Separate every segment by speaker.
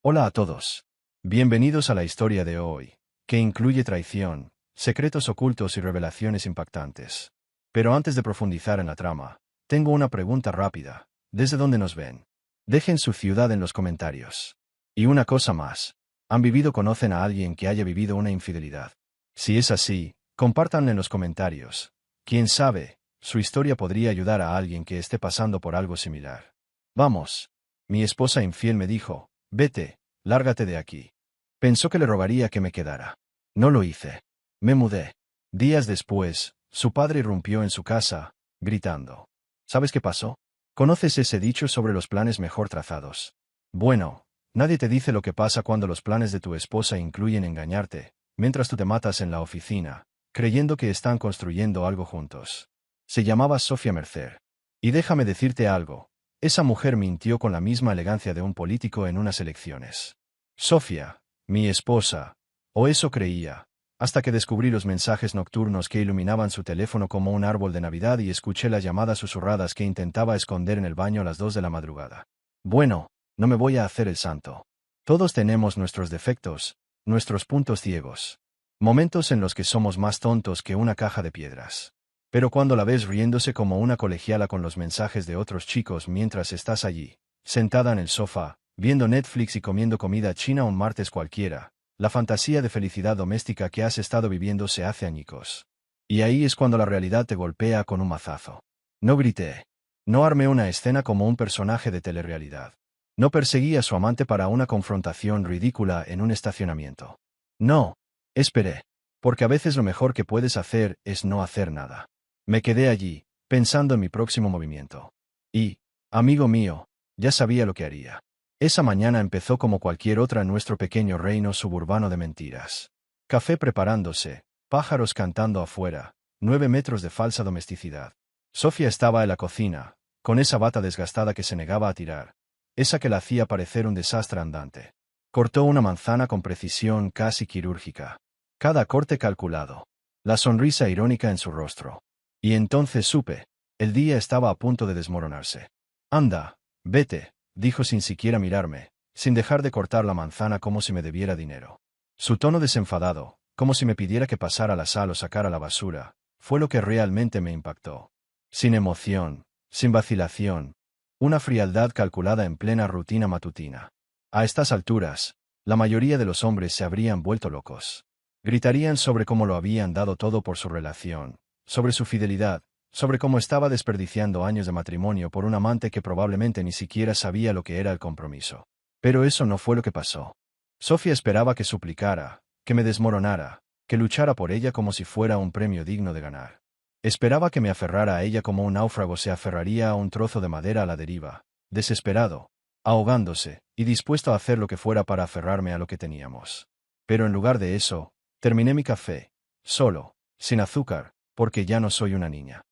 Speaker 1: Hola a todos. Bienvenidos a la historia de hoy, que incluye traición, secretos ocultos y revelaciones impactantes. Pero antes de profundizar en la trama, tengo una pregunta rápida. ¿Desde dónde nos ven? Dejen su ciudad en los comentarios. Y una cosa más. ¿Han vivido o conocen a alguien que haya vivido una infidelidad? Si es así, compártanlo en los comentarios. Quién sabe, su historia podría ayudar a alguien que esté pasando por algo similar. Vamos. Mi esposa infiel me dijo, vete. Lárgate de aquí. Pensó que le rogaría que me quedara. No lo hice. Me mudé. Días después, su padre irrumpió en su casa, gritando. ¿Sabes qué pasó? ¿Conoces ese dicho sobre los planes mejor trazados? Bueno, nadie te dice lo que pasa cuando los planes de tu esposa incluyen engañarte, mientras tú te matas en la oficina, creyendo que están construyendo algo juntos. Se llamaba Sofía Mercer. Y déjame decirte algo. Esa mujer mintió con la misma elegancia de un político en unas elecciones. Sofía, mi esposa, o eso creía, hasta que descubrí los mensajes nocturnos que iluminaban su teléfono como un árbol de Navidad y escuché las llamadas susurradas que intentaba esconder en el baño a las 2 de la madrugada. Bueno, no me voy a hacer el santo. Todos tenemos nuestros defectos, nuestros puntos ciegos. Momentos en los que somos más tontos que una caja de piedras. Pero cuando la ves riéndose como una colegiala con los mensajes de otros chicos mientras estás allí, sentada en el sofá, viendo Netflix y comiendo comida china un martes cualquiera, la fantasía de felicidad doméstica que has estado viviendo se hace añicos. Y ahí es cuando la realidad te golpea con un mazazo. No grité. No armé una escena como un personaje de telerrealidad. No perseguí a su amante para una confrontación ridícula en un estacionamiento. No. Esperé. Porque a veces lo mejor que puedes hacer es no hacer nada. Me quedé allí, pensando en mi próximo movimiento. Y, amigo mío, ya sabía lo que haría. Esa mañana empezó como cualquier otra en nuestro pequeño reino suburbano de mentiras. Café preparándose, pájaros cantando afuera, 9 metros de falsa domesticidad. Sofía estaba en la cocina, con esa bata desgastada que se negaba a tirar, esa que la hacía parecer un desastre andante. Cortó una manzana con precisión casi quirúrgica. Cada corte calculado. La sonrisa irónica en su rostro. Y entonces supe. El día estaba a punto de desmoronarse. Anda, vete, dijo sin siquiera mirarme, sin dejar de cortar la manzana como si me debiera dinero. Su tono desenfadado, como si me pidiera que pasara la sal o sacara la basura, fue lo que realmente me impactó. Sin emoción, sin vacilación. Una frialdad calculada en plena rutina matutina. A estas alturas, la mayoría de los hombres se habrían vuelto locos. Gritarían sobre cómo lo habían dado todo por su relación, sobre su fidelidad, sobre cómo estaba desperdiciando años de matrimonio por un amante que probablemente ni siquiera sabía lo que era el compromiso. Pero eso no fue lo que pasó. Sofía esperaba que suplicara, que me desmoronara, que luchara por ella como si fuera un premio digno de ganar. Esperaba que me aferrara a ella como un náufrago se aferraría a un trozo de madera a la deriva, desesperado, ahogándose, y dispuesto a hacer lo que fuera para aferrarme a lo que teníamos. Pero en lugar de eso, terminé mi café, solo, sin azúcar, porque ya no soy una niña.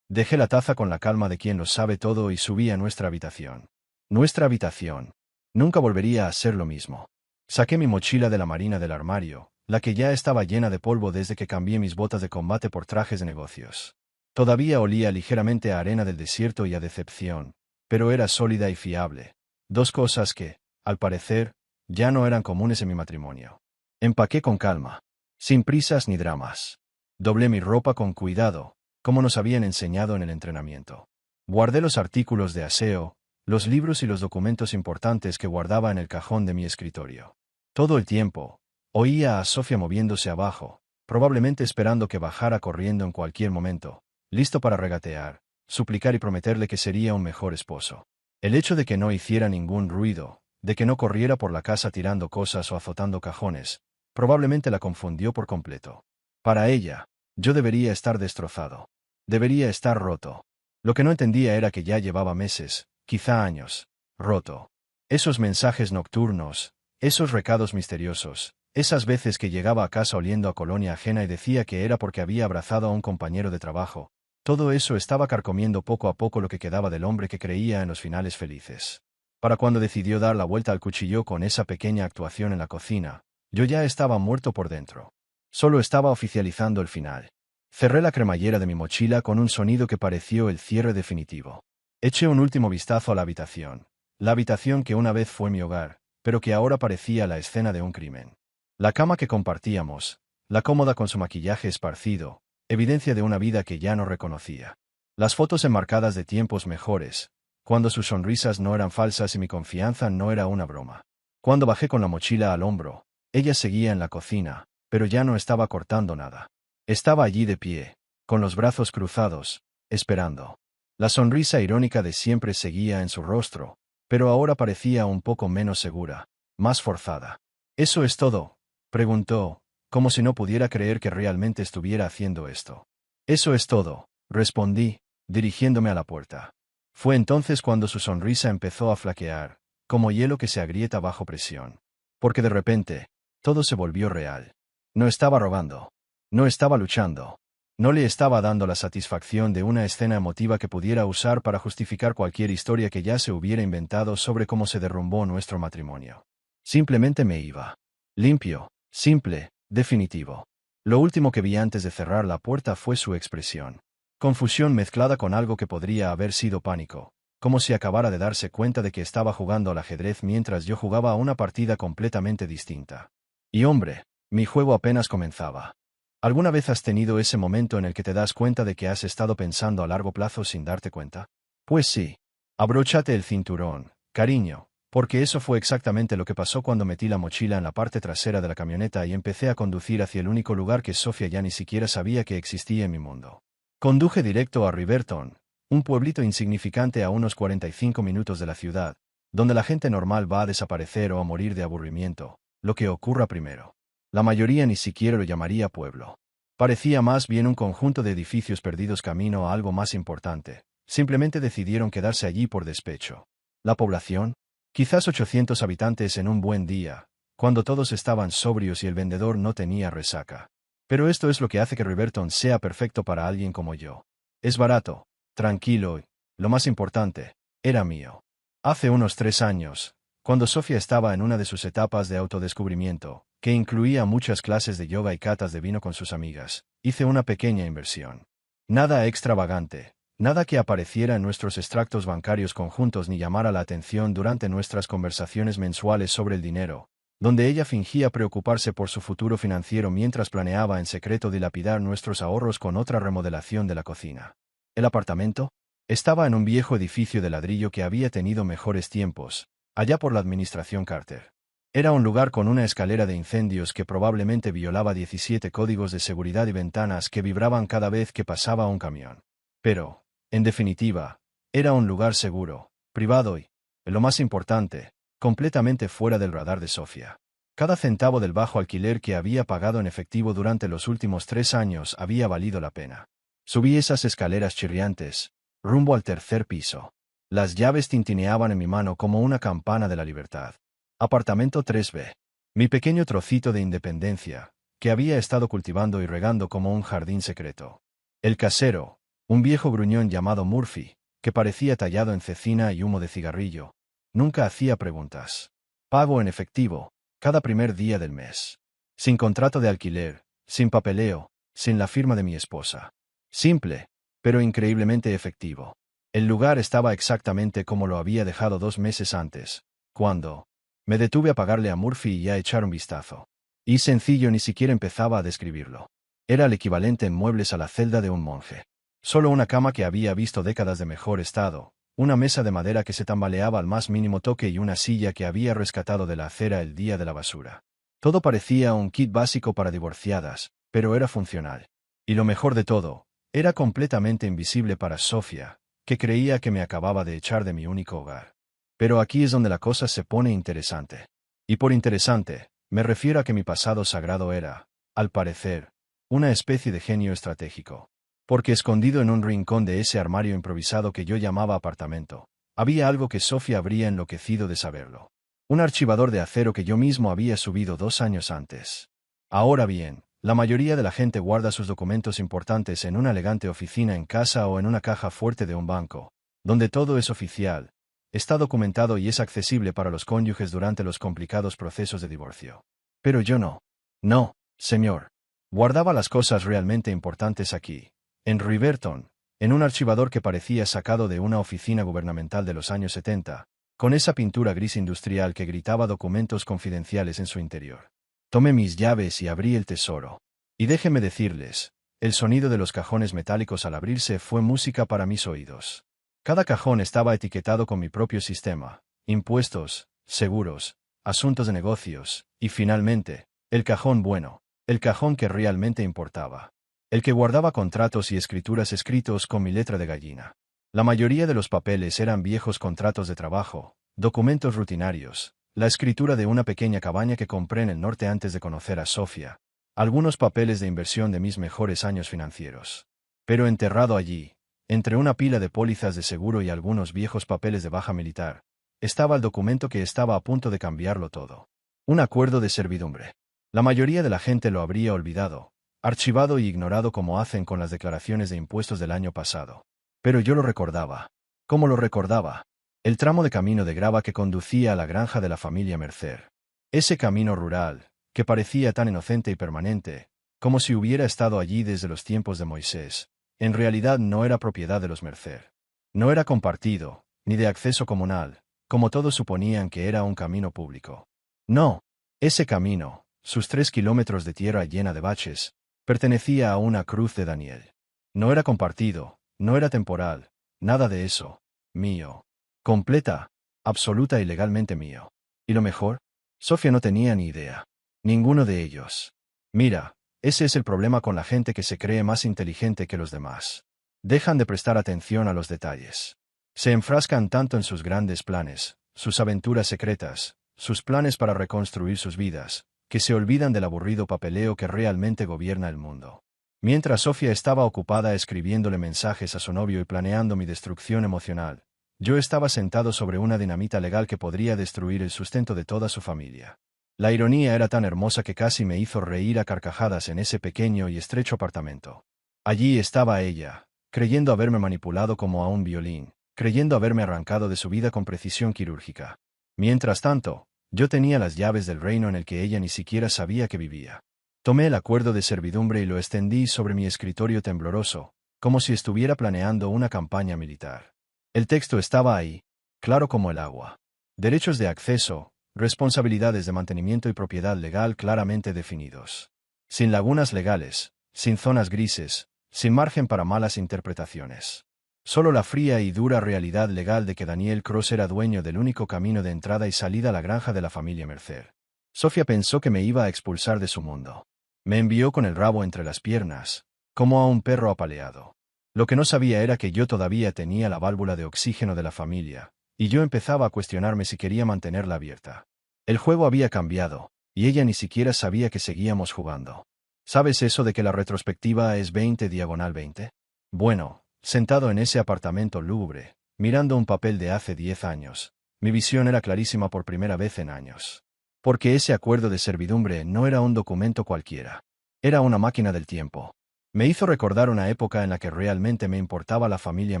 Speaker 1: Dejé la taza con la calma de quien lo sabe todo y subí a nuestra habitación. Nuestra habitación. Nunca volvería a ser lo mismo. Saqué mi mochila de la marina del armario, la que ya estaba llena de polvo desde que cambié mis botas de combate por trajes de negocios. Todavía olía ligeramente a arena del desierto y a decepción, pero era sólida y fiable. Dos cosas que, al parecer, ya no eran comunes en mi matrimonio. Empaqué con calma, sin prisas ni dramas. Doblé mi ropa con cuidado, como nos habían enseñado en el entrenamiento. Guardé los artículos de aseo, los libros y los documentos importantes que guardaba en el cajón de mi escritorio. Todo el tiempo, oía a Sofía moviéndose abajo, probablemente esperando que bajara corriendo en cualquier momento, listo para regatear, suplicar y prometerle que sería un mejor esposo. El hecho de que no hiciera ningún ruido, de que no corriera por la casa tirando cosas o azotando cajones, probablemente la confundió por completo. Para ella, yo debería estar destrozado. Debería estar roto. Lo que no entendía era que ya llevaba meses, quizá años, roto. Esos mensajes nocturnos, esos recados misteriosos, esas veces que llegaba a casa oliendo a colonia ajena y decía que era porque había abrazado a un compañero de trabajo, todo eso estaba carcomiendo poco a poco lo que quedaba del hombre que creía en los finales felices. Para cuando decidió dar la vuelta al cuchillo con esa pequeña actuación en la cocina, yo ya estaba muerto por dentro. Solo estaba oficializando el final. Cerré la cremallera de mi mochila con un sonido que pareció el cierre definitivo. Eché un último vistazo a la habitación que una vez fue mi hogar, pero que ahora parecía la escena de un crimen. La cama que compartíamos, la cómoda con su maquillaje esparcido, evidencia de una vida que ya no reconocía. Las fotos enmarcadas de tiempos mejores, cuando sus sonrisas no eran falsas y mi confianza no era una broma. Cuando bajé con la mochila al hombro, ella seguía en la cocina, pero ya no estaba cortando nada. Estaba allí de pie, con los brazos cruzados, esperando. La sonrisa irónica de siempre seguía en su rostro, pero ahora parecía un poco menos segura, más forzada. ¿Eso es todo?, preguntó, como si no pudiera creer que realmente estuviera haciendo esto. Eso es todo, respondí, dirigiéndome a la puerta. Fue entonces cuando su sonrisa empezó a flaquear, como hielo que se agrieta bajo presión. Porque de repente, todo se volvió real. No estaba robando. No estaba luchando. No le estaba dando la satisfacción de una escena emotiva que pudiera usar para justificar cualquier historia que ya se hubiera inventado sobre cómo se derrumbó nuestro matrimonio. Simplemente me iba. Limpio, simple, definitivo. Lo último que vi antes de cerrar la puerta fue su expresión. Confusión mezclada con algo que podría haber sido pánico, como si acabara de darse cuenta de que estaba jugando al ajedrez mientras yo jugaba a una partida completamente distinta. Y hombre, mi juego apenas comenzaba. ¿Alguna vez has tenido ese momento en el que te das cuenta de que has estado pensando a largo plazo sin darte cuenta? Pues sí. Abróchate el cinturón, cariño, porque eso fue exactamente lo que pasó cuando metí la mochila en la parte trasera de la camioneta y empecé a conducir hacia el único lugar que Sofía ya ni siquiera sabía que existía en mi mundo. Conduje directo a Riverton, un pueblito insignificante a unos 45 minutos de la ciudad, donde la gente normal va a desaparecer o a morir de aburrimiento, lo que ocurra primero. La mayoría ni siquiera lo llamaría pueblo. Parecía más bien un conjunto de edificios perdidos camino a algo más importante. Simplemente decidieron quedarse allí por despecho. La población, quizás 800 habitantes en un buen día, cuando todos estaban sobrios y el vendedor no tenía resaca. Pero esto es lo que hace que Riverton sea perfecto para alguien como yo. Es barato, tranquilo y, lo más importante, era mío. Hace unos 3 años, cuando Sofía estaba en una de sus etapas de autodescubrimiento, que incluía muchas clases de yoga y catas de vino con sus amigas, hice una pequeña inversión. Nada extravagante, nada que apareciera en nuestros extractos bancarios conjuntos ni llamara la atención durante nuestras conversaciones mensuales sobre el dinero, donde ella fingía preocuparse por su futuro financiero mientras planeaba en secreto dilapidar nuestros ahorros con otra remodelación de la cocina. El apartamento estaba en un viejo edificio de ladrillo que había tenido mejores tiempos, allá por la administración Carter. Era un lugar con una escalera de incendios que probablemente violaba 17 códigos de seguridad y ventanas que vibraban cada vez que pasaba un camión. Pero, en definitiva, era un lugar seguro, privado y, lo más importante, completamente fuera del radar de Sofía. Cada centavo del bajo alquiler que había pagado en efectivo durante los últimos 3 años había valido la pena. Subí esas escaleras chirriantes, rumbo al tercer piso. Las llaves tintineaban en mi mano como una campana de la libertad. Apartamento 3B. Mi pequeño trocito de independencia, que había estado cultivando y regando como un jardín secreto. El casero, un viejo gruñón llamado Murphy, que parecía tallado en cecina y humo de cigarrillo, nunca hacía preguntas. Pago en efectivo, cada primer día del mes. Sin contrato de alquiler, sin papeleo, sin la firma de mi esposa. Simple, pero increíblemente efectivo. El lugar estaba exactamente como lo había dejado 2 meses antes, cuando me detuve a pagarle a Murphy y a echar un vistazo. Y sencillo, ni siquiera empezaba a describirlo. Era el equivalente en muebles a la celda de un monje. Solo una cama que había visto décadas de mejor estado, una mesa de madera que se tambaleaba al más mínimo toque y una silla que había rescatado de la acera el día de la basura. Todo parecía un kit básico para divorciadas, pero era funcional. Y lo mejor de todo, era completamente invisible para Sofía, que creía que me acababa de echar de mi único hogar. Pero aquí es donde la cosa se pone interesante. Y por interesante, me refiero a que mi pasado sagrado era, al parecer, una especie de genio estratégico. Porque escondido en un rincón de ese armario improvisado que yo llamaba apartamento, había algo que Sofía habría enloquecido de saberlo. Un archivador de acero que yo mismo había subido 2 años antes. Ahora bien, la mayoría de la gente guarda sus documentos importantes en una elegante oficina en casa o en una caja fuerte de un banco, donde todo es oficial, está documentado y es accesible para los cónyuges durante los complicados procesos de divorcio. Pero yo no. No, señor. Guardaba las cosas realmente importantes aquí, en Riverton, en un archivador que parecía sacado de una oficina gubernamental de los años 70, con esa pintura gris industrial que gritaba documentos confidenciales en su interior. Tomé mis llaves y abrí el tesoro. Y déjenme decirles, el sonido de los cajones metálicos al abrirse fue música para mis oídos. Cada cajón estaba etiquetado con mi propio sistema: impuestos, seguros, asuntos de negocios, y finalmente, el cajón bueno, el cajón que realmente importaba. El que guardaba contratos y escrituras escritos con mi letra de gallina. La mayoría de los papeles eran viejos contratos de trabajo, documentos rutinarios, la escritura de una pequeña cabaña que compré en el norte antes de conocer a Sofía, algunos papeles de inversión de mis mejores años financieros. Pero enterrado allí, entre una pila de pólizas de seguro y algunos viejos papeles de baja militar, estaba el documento que estaba a punto de cambiarlo todo. Un acuerdo de servidumbre. La mayoría de la gente lo habría olvidado, archivado y ignorado como hacen con las declaraciones de impuestos del año pasado. Pero yo lo recordaba. ¿Cómo lo recordaba? El tramo de camino de grava que conducía a la granja de la familia Mercer. Ese camino rural, que parecía tan inocente y permanente, como si hubiera estado allí desde los tiempos de Moisés, en realidad no era propiedad de los Mercer. No era compartido, ni de acceso comunal, como todos suponían que era un camino público. No. Ese camino, sus 3 kilómetros de tierra llena de baches, pertenecía a una cruz de Daniel. No era compartido, no era temporal, nada de eso. Mío. Completa, absoluta y legalmente mío. ¿Y lo mejor? Sofía no tenía ni idea. Ninguno de ellos. Mira, ese es el problema con la gente que se cree más inteligente que los demás. Dejan de prestar atención a los detalles. Se enfrascan tanto en sus grandes planes, sus aventuras secretas, sus planes para reconstruir sus vidas, que se olvidan del aburrido papeleo que realmente gobierna el mundo. Mientras Sofía estaba ocupada escribiéndole mensajes a su novio y planeando mi destrucción emocional, yo estaba sentado sobre una dinamita legal que podría destruir el sustento de toda su familia. La ironía era tan hermosa que casi me hizo reír a carcajadas en ese pequeño y estrecho apartamento. Allí estaba ella, creyendo haberme manipulado como a un violín, creyendo haberme arrancado de su vida con precisión quirúrgica. Mientras tanto, yo tenía las llaves del reino en el que ella ni siquiera sabía que vivía. Tomé el acuerdo de servidumbre y lo extendí sobre mi escritorio tembloroso, como si estuviera planeando una campaña militar. El texto estaba ahí, claro como el agua. Derechos de acceso, responsabilidades de mantenimiento y propiedad legal claramente definidos. Sin lagunas legales, sin zonas grises, sin margen para malas interpretaciones. Solo la fría y dura realidad legal de que Daniel Cross era dueño del único camino de entrada y salida a la granja de la familia Mercer. Sofía pensó que me iba a expulsar de su mundo. Me envió con el rabo entre las piernas, como a un perro apaleado. Lo que no sabía era que yo todavía tenía la válvula de oxígeno de la familia, y yo empezaba a cuestionarme si quería mantenerla abierta. El juego había cambiado, y ella ni siquiera sabía que seguíamos jugando. ¿Sabes eso de que la retrospectiva es 20/20? Bueno, sentado en ese apartamento lúgubre, mirando un papel de hace 10 años, mi visión era clarísima por primera vez en años. Porque ese acuerdo de servidumbre no era un documento cualquiera. Era una máquina del tiempo. Me hizo recordar una época en la que realmente me importaba la familia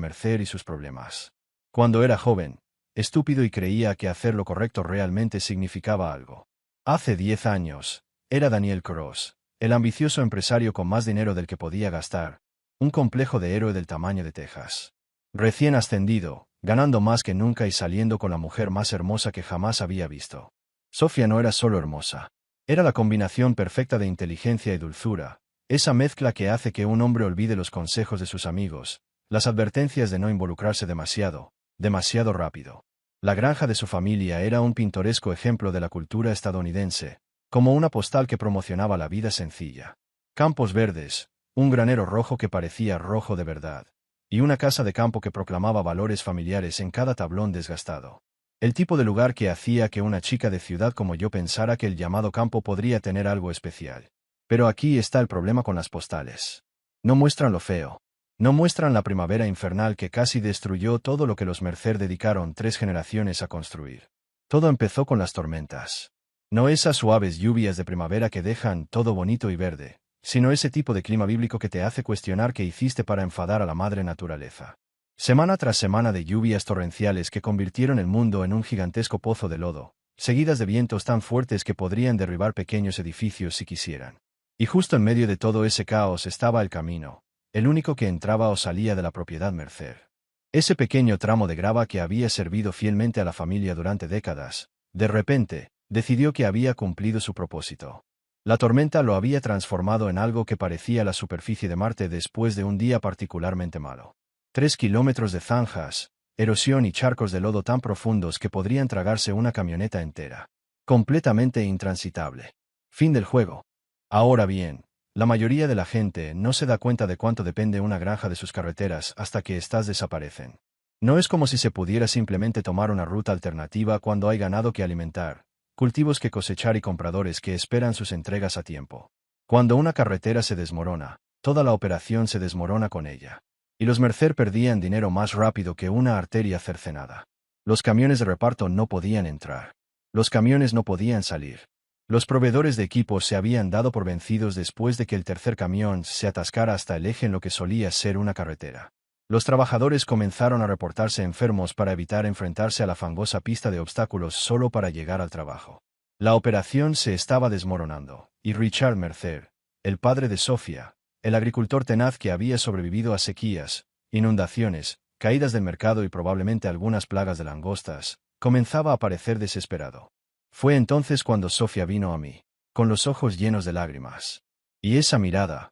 Speaker 1: Mercer y sus problemas. Cuando era joven, estúpido y creía que hacer lo correcto realmente significaba algo. Hace 10 años, era Daniel Cross, el ambicioso empresario con más dinero del que podía gastar, un complejo de héroe del tamaño de Texas. Recién ascendido, ganando más que nunca y saliendo con la mujer más hermosa que jamás había visto. Sofía no era solo hermosa. Era la combinación perfecta de inteligencia y dulzura, esa mezcla que hace que un hombre olvide los consejos de sus amigos, las advertencias de no involucrarse demasiado rápido. La granja de su familia era un pintoresco ejemplo de la cultura estadounidense, como una postal que promocionaba la vida sencilla. Campos verdes, un granero rojo que parecía rojo de verdad, y una casa de campo que proclamaba valores familiares en cada tablón desgastado. El tipo de lugar que hacía que una chica de ciudad como yo pensara que el llamado campo podría tener algo especial. Pero aquí está el problema con las postales. No muestran lo feo. No muestran la primavera infernal que casi destruyó todo lo que los Mercer dedicaron 3 generaciones a construir. Todo empezó con las tormentas. No esas suaves lluvias de primavera que dejan todo bonito y verde, sino ese tipo de clima bíblico que te hace cuestionar qué hiciste para enfadar a la madre naturaleza. Semana tras semana de lluvias torrenciales que convirtieron el mundo en un gigantesco pozo de lodo, seguidas de vientos tan fuertes que podrían derribar pequeños edificios si quisieran. Y justo en medio de todo ese caos estaba el camino, el único que entraba o salía de la propiedad Mercer. Ese pequeño tramo de grava que había servido fielmente a la familia durante décadas, de repente, decidió que había cumplido su propósito. La tormenta lo había transformado en algo que parecía la superficie de Marte después de un día particularmente malo. 3 kilómetros de zanjas, erosión y charcos de lodo tan profundos que podrían tragarse una camioneta entera. Completamente intransitable. Fin del juego. Ahora bien, la mayoría de la gente no se da cuenta de cuánto depende una granja de sus carreteras hasta que éstas desaparecen. No es como si se pudiera simplemente tomar una ruta alternativa cuando hay ganado que alimentar, cultivos que cosechar y compradores que esperan sus entregas a tiempo. Cuando una carretera se desmorona, toda la operación se desmorona con ella. Y los Mercer perdían dinero más rápido que una arteria cercenada. Los camiones de reparto no podían entrar. Los camiones no podían salir. Los proveedores de equipos se habían dado por vencidos después de que el tercer camión se atascara hasta el eje en lo que solía ser una carretera. Los trabajadores comenzaron a reportarse enfermos para evitar enfrentarse a la fangosa pista de obstáculos solo para llegar al trabajo. La operación se estaba desmoronando, y Richard Mercer, el padre de Sofía, el agricultor tenaz que había sobrevivido a sequías, inundaciones, caídas del mercado y probablemente algunas plagas de langostas, comenzaba a parecer desesperado. Fue entonces cuando Sofía vino a mí, con los ojos llenos de lágrimas. Y esa mirada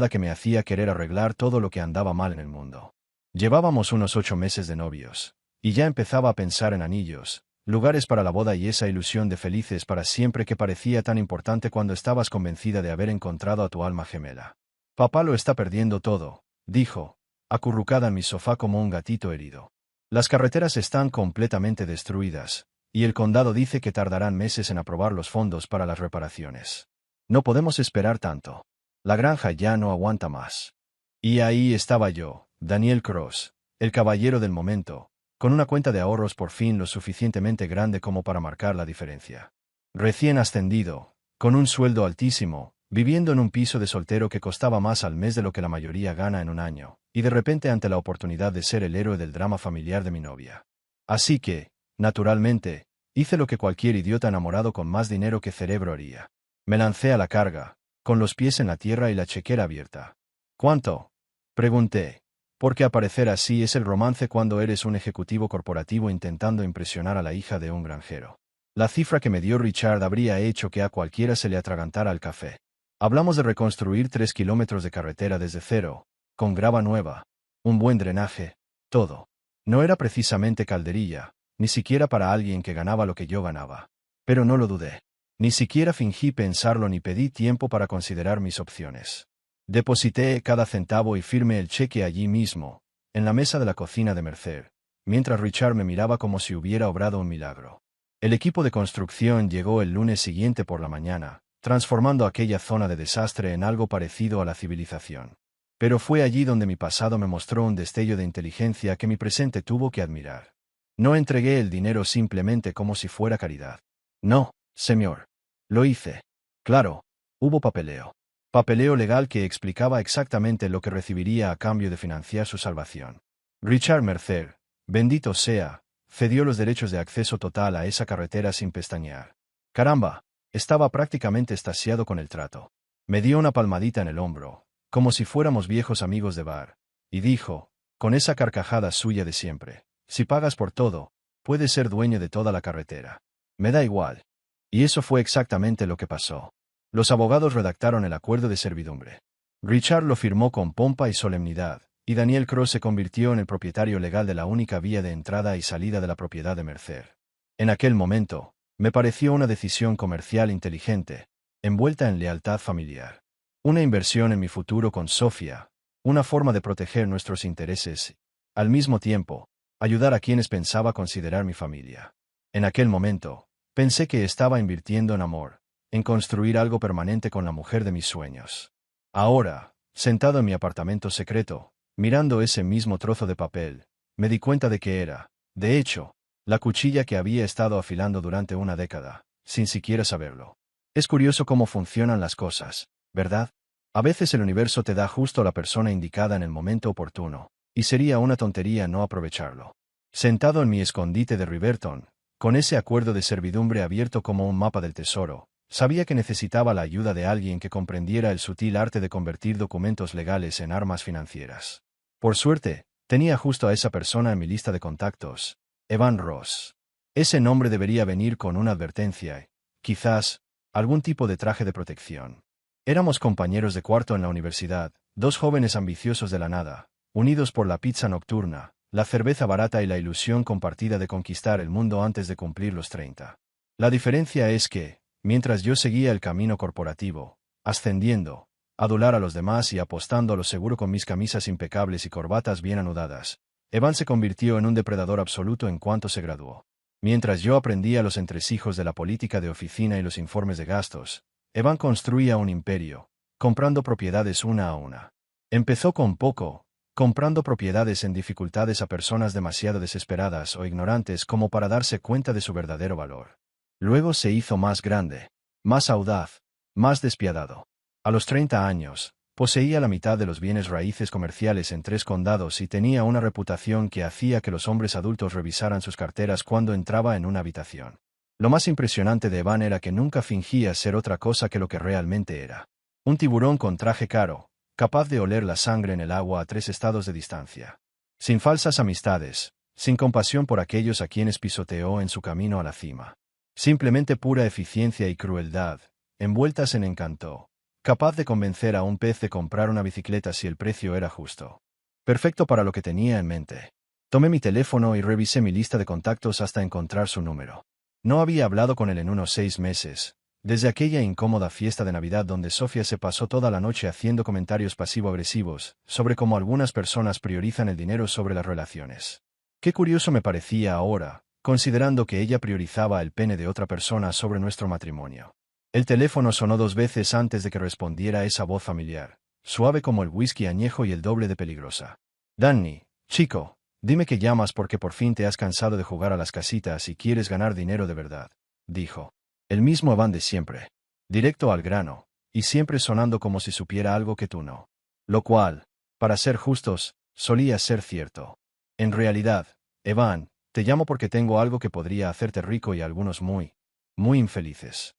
Speaker 1: que me hacía querer arreglar todo lo que andaba mal en el mundo. Llevábamos unos 8 meses de novios, y ya empezaba a pensar en anillos, lugares para la boda y esa ilusión de felices para siempre que parecía tan importante cuando estabas convencida de haber encontrado a tu alma gemela. Papá lo está perdiendo todo, dijo, acurrucada en mi sofá como un gatito herido. Las carreteras están completamente destruidas, y el condado dice que tardarán meses en aprobar los fondos para las reparaciones. No podemos esperar tanto. La granja ya no aguanta más. Y ahí estaba yo, Daniel Cross, el caballero del momento, con una cuenta de ahorros por fin lo suficientemente grande como para marcar la diferencia. Recién ascendido, con un sueldo altísimo, viviendo en un piso de soltero que costaba más al mes de lo que la mayoría gana en un año, y de repente ante la oportunidad de ser el héroe del drama familiar de mi novia. Así que, naturalmente, hice lo que cualquier idiota enamorado con más dinero que cerebro haría. Me lancé a la carga, con los pies en la tierra y la chequera abierta. ¿Cuánto? Pregunté. Porque aparecer así es el romance cuando eres un ejecutivo corporativo intentando impresionar a la hija de un granjero. La cifra que me dio Richard habría hecho que a cualquiera se le atragantara el café. Hablamos de reconstruir 3 kilómetros de carretera desde cero, con grava nueva, un buen drenaje, todo. No era precisamente calderilla, ni siquiera para alguien que ganaba lo que yo ganaba. Pero no lo dudé. Ni siquiera fingí pensarlo ni pedí tiempo para considerar mis opciones. Deposité cada centavo y firmé el cheque allí mismo, en la mesa de la cocina de Mercer, mientras Richard me miraba como si hubiera obrado un milagro. El equipo de construcción llegó el lunes siguiente por la mañana, transformando aquella zona de desastre en algo parecido a la civilización. Pero fue allí donde mi pasado me mostró un destello de inteligencia que mi presente tuvo que admirar. No entregué el dinero simplemente como si fuera caridad. No, señor. Lo hice. Claro, hubo papeleo. Papeleo legal que explicaba exactamente lo que recibiría a cambio de financiar su salvación. Richard Mercer, bendito sea, cedió los derechos de acceso total a esa carretera sin pestañear. Caramba, estaba prácticamente extasiado con el trato. Me dio una palmadita en el hombro, como si fuéramos viejos amigos de bar, y dijo, con esa carcajada suya de siempre, si pagas por todo, puedes ser dueño de toda la carretera. Me da igual. Y eso fue exactamente lo que pasó. Los abogados redactaron el acuerdo de servidumbre. Richard lo firmó con pompa y solemnidad, y Daniel Cross se convirtió en el propietario legal de la única vía de entrada y salida de la propiedad de Mercer. En aquel momento, me pareció una decisión comercial inteligente, envuelta en lealtad familiar. Una inversión en mi futuro con Sofía, una forma de proteger nuestros intereses, al mismo tiempo, ayudar a quienes pensaba considerar mi familia. En aquel momento, pensé que estaba invirtiendo en amor, en construir algo permanente con la mujer de mis sueños. Ahora, sentado en mi apartamento secreto, mirando ese mismo trozo de papel, me di cuenta de que era, de hecho, la cuchilla que había estado afilando durante una década, sin siquiera saberlo. Es curioso cómo funcionan las cosas, ¿verdad? A veces el universo te da justo a la persona indicada en el momento oportuno, y sería una tontería no aprovecharlo. Sentado en mi escondite de Riverton, con ese acuerdo de servidumbre abierto como un mapa del tesoro, sabía que necesitaba la ayuda de alguien que comprendiera el sutil arte de convertir documentos legales en armas financieras. Por suerte, Tenía justo a esa persona en mi lista de contactos. Evan Ross. Ese nombre debería venir con una advertencia, quizás, algún tipo de traje de protección. Éramos compañeros de cuarto en la universidad, dos jóvenes ambiciosos de la nada, unidos por la pizza nocturna, la cerveza barata y la ilusión compartida de conquistar el mundo antes de cumplir los 30. La diferencia es que, mientras yo seguía el camino corporativo, ascendiendo, adular a los demás y apostando a lo seguro con mis camisas impecables y corbatas bien anudadas, Evan se convirtió en un depredador absoluto en cuanto se graduó. Mientras yo aprendía los entresijos de la política de oficina y los informes de gastos, Evan construía un imperio, comprando propiedades una a una. Empezó con poco, comprando propiedades en dificultades a personas demasiado desesperadas o ignorantes como para darse cuenta de su verdadero valor. Luego se hizo más grande, más audaz, más despiadado. A los 30 años, poseía la mitad de los bienes raíces comerciales en 3 condados y tenía una reputación que hacía que los hombres adultos revisaran sus carteras cuando entraba en una habitación. Lo más impresionante de Evan era que nunca fingía ser otra cosa que lo que realmente era. Un tiburón con traje caro, capaz de oler la sangre en el agua a 3 estados de distancia. Sin falsas amistades, sin compasión por aquellos a quienes pisoteó en su camino a la cima. Simplemente pura eficiencia y crueldad, envueltas en encanto. Capaz de convencer a un pez de comprar una bicicleta si el precio era justo. Perfecto para lo que tenía en mente. Tomé mi teléfono y revisé mi lista de contactos hasta encontrar su número. No había hablado con él en unos 6 meses, desde aquella incómoda fiesta de Navidad donde Sofía se pasó toda la noche haciendo comentarios pasivo-agresivos sobre cómo algunas personas priorizan el dinero sobre las relaciones. Qué curioso me parecía ahora, considerando que ella priorizaba el pene de otra persona sobre nuestro matrimonio. El teléfono sonó 2 veces antes de que respondiera esa voz familiar, suave como el whisky añejo y el doble de peligrosa. Danny, chico, dime que llamas porque por fin te has cansado de jugar a las casitas y quieres ganar dinero de verdad, dijo. El mismo Evan de siempre. Directo al grano, y siempre sonando como si supiera algo que tú no. Lo cual, para ser justos, solía ser cierto. En realidad, Evan, te llamo porque tengo algo que podría hacerte rico y algunos muy infelices.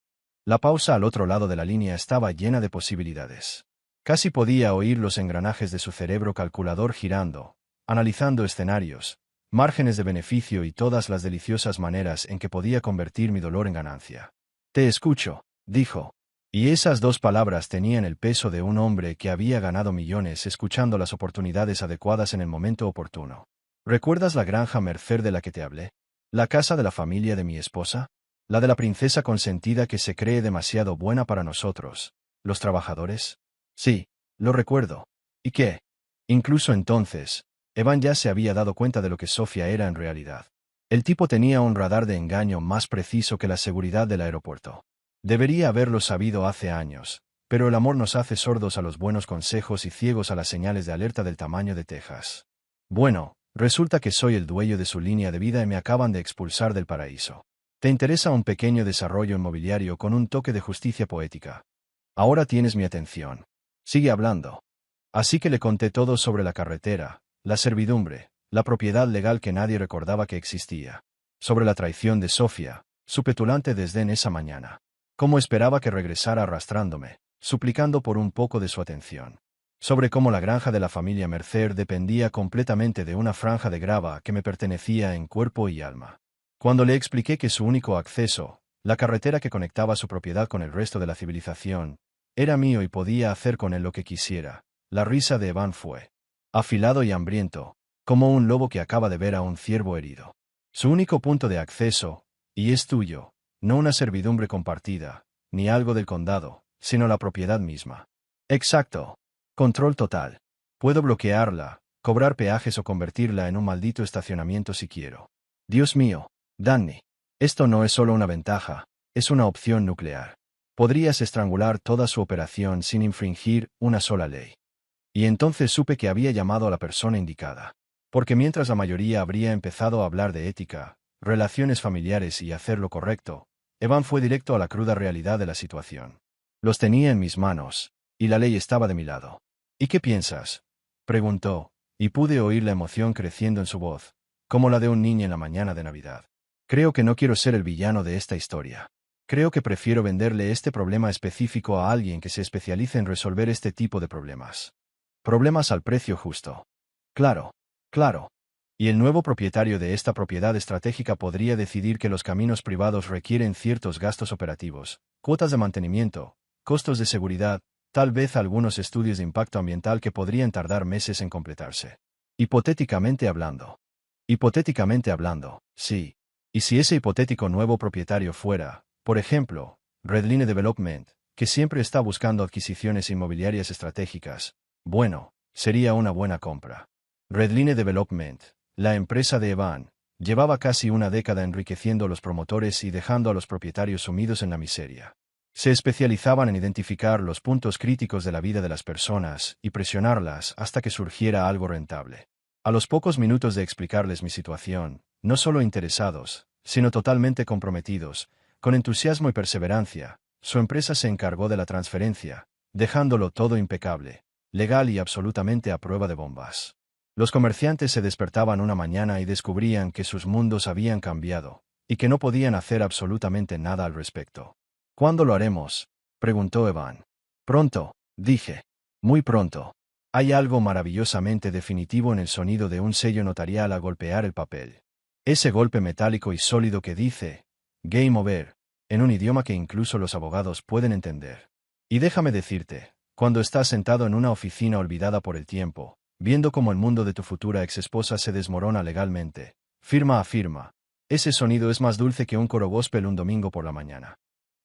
Speaker 1: La pausa al otro lado de la línea estaba llena de posibilidades. Casi podía oír los engranajes de su cerebro calculador girando, analizando escenarios, márgenes de beneficio y todas las deliciosas maneras en que podía convertir mi dolor en ganancia. Te escucho, dijo. Y esas 2 palabras tenían el peso de un hombre que había ganado millones escuchando las oportunidades adecuadas en el momento oportuno. ¿Recuerdas la granja Mercer de la que te hablé? ¿La casa de la familia de mi esposa? La de la princesa consentida que se cree demasiado buena para nosotros, los trabajadores. Sí, lo recuerdo. ¿Y qué? Incluso entonces, Evan ya se había dado cuenta de lo que Sofía era en realidad. El tipo tenía un radar de engaño más preciso que la seguridad del aeropuerto. Debería haberlo sabido hace años, pero el amor nos hace sordos a los buenos consejos y ciegos a las señales de alerta del tamaño de Texas. Bueno, resulta que soy el dueño de su línea de vida y me acaban de expulsar del paraíso. Te interesa un pequeño desarrollo inmobiliario con un toque de justicia poética. Ahora tienes mi atención. Sigue hablando. Así que le conté todo sobre la carretera, la servidumbre, la propiedad legal que nadie recordaba que existía. Sobre la traición de Sofía, su petulante desdén esa mañana. Cómo esperaba que regresara arrastrándome, suplicando por un poco de su atención. Sobre cómo la granja de la familia Mercer dependía completamente de una franja de grava que me pertenecía en cuerpo y alma. Cuando le expliqué que su único acceso, la carretera que conectaba su propiedad con el resto de la civilización, era mío y podía hacer con él lo que quisiera, la risa de Evan fue afilado y hambriento, como un lobo que acaba de ver a un ciervo herido. Su único punto de acceso, y es tuyo, no una servidumbre compartida, ni algo del condado, sino la propiedad misma. Exacto. Control total. Puedo bloquearla, cobrar peajes o convertirla en un maldito estacionamiento si quiero. Dios mío. Danny, esto no es solo una ventaja, es una opción nuclear. Podrías estrangular toda su operación sin infringir una sola ley. Y entonces supe que había llamado a la persona indicada. Porque mientras la mayoría habría empezado a hablar de ética, relaciones familiares y hacer lo correcto, Evan fue directo a la cruda realidad de la situación. Los tenía en mis manos, y la ley estaba de mi lado. ¿Y qué piensas?, preguntó, y pude oír la emoción creciendo en su voz, como la de un niño en la mañana de Navidad. Creo que no quiero ser el villano de esta historia. Creo que prefiero venderle este problema específico a alguien que se especialice en resolver este tipo de problemas. Problemas al precio justo. Claro. Claro. Y el nuevo propietario de esta propiedad estratégica podría decidir que los caminos privados requieren ciertos gastos operativos, cuotas de mantenimiento, costos de seguridad, tal vez algunos estudios de impacto ambiental que podrían tardar meses en completarse. Hipotéticamente hablando. Hipotéticamente hablando, sí. Y si ese hipotético nuevo propietario fuera, por ejemplo, Redline Development, que siempre está buscando adquisiciones inmobiliarias estratégicas, bueno, sería una buena compra. Redline Development, la empresa de Evan, llevaba casi una década enriqueciendo a los promotores y dejando a los propietarios sumidos en la miseria. Se especializaban en identificar los puntos críticos de la vida de las personas y presionarlas hasta que surgiera algo rentable. A los pocos minutos de explicarles mi situación, no solo interesados, sino totalmente comprometidos, con entusiasmo y perseverancia, su empresa se encargó de la transferencia, dejándolo todo impecable, legal y absolutamente a prueba de bombas. Los comerciantes se despertaban una mañana y descubrían que sus mundos habían cambiado, y que no podían hacer absolutamente nada al respecto. ¿Cuándo lo haremos?, preguntó Evan. Pronto, dije. Muy pronto. Hay algo maravillosamente definitivo en el sonido de un sello notarial a golpear el papel. Ese golpe metálico y sólido que dice, Game Over, en un idioma que incluso los abogados pueden entender. Y déjame decirte, cuando estás sentado en una oficina olvidada por el tiempo, viendo cómo el mundo de tu futura exesposa se desmorona legalmente, firma a firma, ese sonido es más dulce que un coro gospel un domingo por la mañana.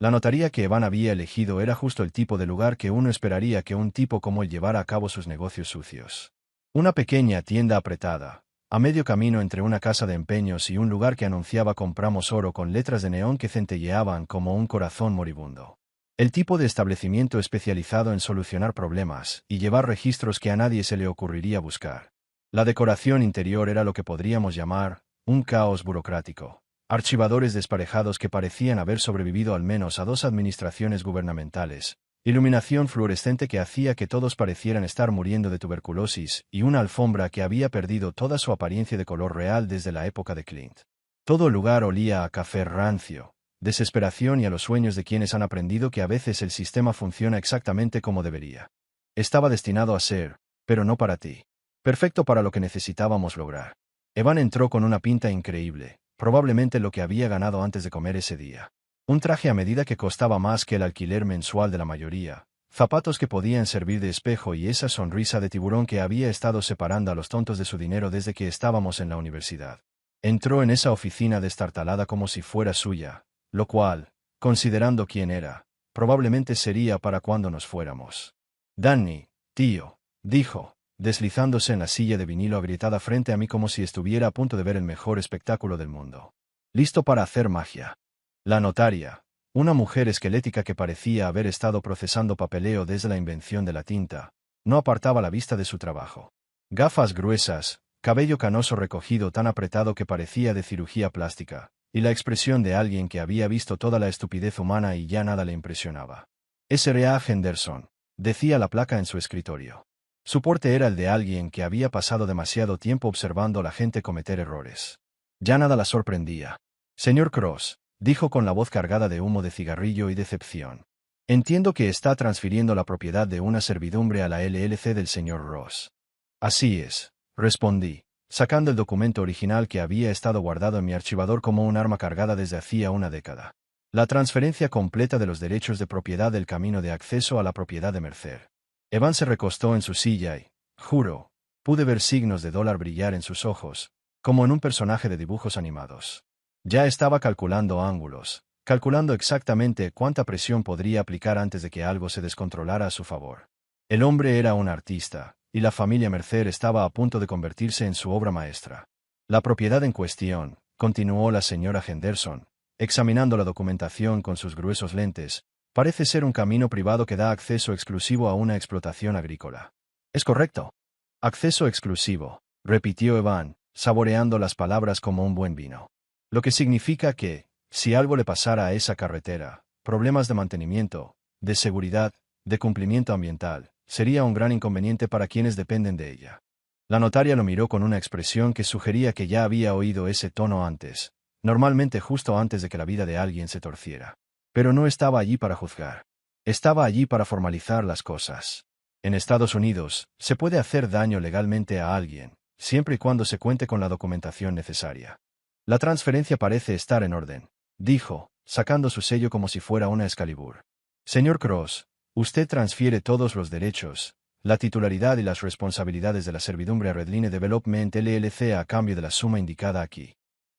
Speaker 1: La notaría que Evan había elegido era justo el tipo de lugar que uno esperaría que un tipo como él llevara a cabo sus negocios sucios. Una pequeña tienda apretada, a medio camino entre una casa de empeños y un lugar que anunciaba compramos oro con letras de neón que centelleaban como un corazón moribundo. El tipo de establecimiento especializado en solucionar problemas y llevar registros que a nadie se le ocurriría buscar. La decoración interior era lo que podríamos llamar un caos burocrático. Archivadores desparejados que parecían haber sobrevivido al menos a 2 administraciones gubernamentales, iluminación fluorescente que hacía que todos parecieran estar muriendo de tuberculosis y una alfombra que había perdido toda su apariencia de color real desde la época de Clint. Todo el lugar olía a café rancio, desesperación y a los sueños de quienes han aprendido que a veces el sistema funciona exactamente como debería. Estaba destinado a ser, pero no para ti. Perfecto para lo que necesitábamos lograr. Evan entró con una pinta increíble, probablemente lo que había ganado antes de comer ese día. Un traje a medida que costaba más que el alquiler mensual de la mayoría, zapatos que podían servir de espejo y esa sonrisa de tiburón que había estado separando a los tontos de su dinero desde que estábamos en la universidad. Entró en esa oficina destartalada como si fuera suya, lo cual, considerando quién era, probablemente sería para cuando nos fuéramos. Danny, tío, dijo, deslizándose en la silla de vinilo agrietada frente a mí como si estuviera a punto de ver el mejor espectáculo del mundo. Listo para hacer magia. La notaria, una mujer esquelética que parecía haber estado procesando papeleo desde la invención de la tinta, no apartaba la vista de su trabajo. Gafas gruesas, cabello canoso recogido tan apretado que parecía de cirugía plástica, y la expresión de alguien que había visto toda la estupidez humana y ya nada le impresionaba. S.R.A. Henderson, decía la placa en su escritorio. Su porte era el de alguien que había pasado demasiado tiempo observando a la gente cometer errores. Ya nada la sorprendía. Señor Cross, dijo con la voz cargada de humo de cigarrillo y decepción. Entiendo que está transfiriendo la propiedad de una servidumbre a la LLC del señor Ross. Así es, respondí, sacando el documento original que había estado guardado en mi archivador como un arma cargada desde hacía una década. La transferencia completa de los derechos de propiedad del camino de acceso a la propiedad de Mercer. Evan se recostó en su silla y, juro, pude ver signos de dólar brillar en sus ojos, como en un personaje de dibujos animados. Ya estaba calculando ángulos, calculando exactamente cuánta presión podría aplicar antes de que algo se descontrolara a su favor. El hombre era un artista, y la familia Mercer estaba a punto de convertirse en su obra maestra. La propiedad en cuestión, continuó la señora Henderson, examinando la documentación con sus gruesos lentes, parece ser un camino privado que da acceso exclusivo a una explotación agrícola. ¿Es correcto? Acceso exclusivo, repitió Evan, saboreando las palabras como un buen vino. Lo que significa que, si algo le pasara a esa carretera, problemas de mantenimiento, de seguridad, de cumplimiento ambiental, sería un gran inconveniente para quienes dependen de ella. La notaria lo miró con una expresión que sugería que ya había oído ese tono antes, normalmente justo antes de que la vida de alguien se torciera. Pero no estaba allí para juzgar. Estaba allí para formalizar las cosas. En Estados Unidos, se puede hacer daño legalmente a alguien, siempre y cuando se cuente con la documentación necesaria. La transferencia parece estar en orden, dijo, sacando su sello como si fuera una Excalibur. Señor Cross, usted transfiere todos los derechos, la titularidad y las responsabilidades de la servidumbre a Redline Development LLC a cambio de la suma indicada aquí.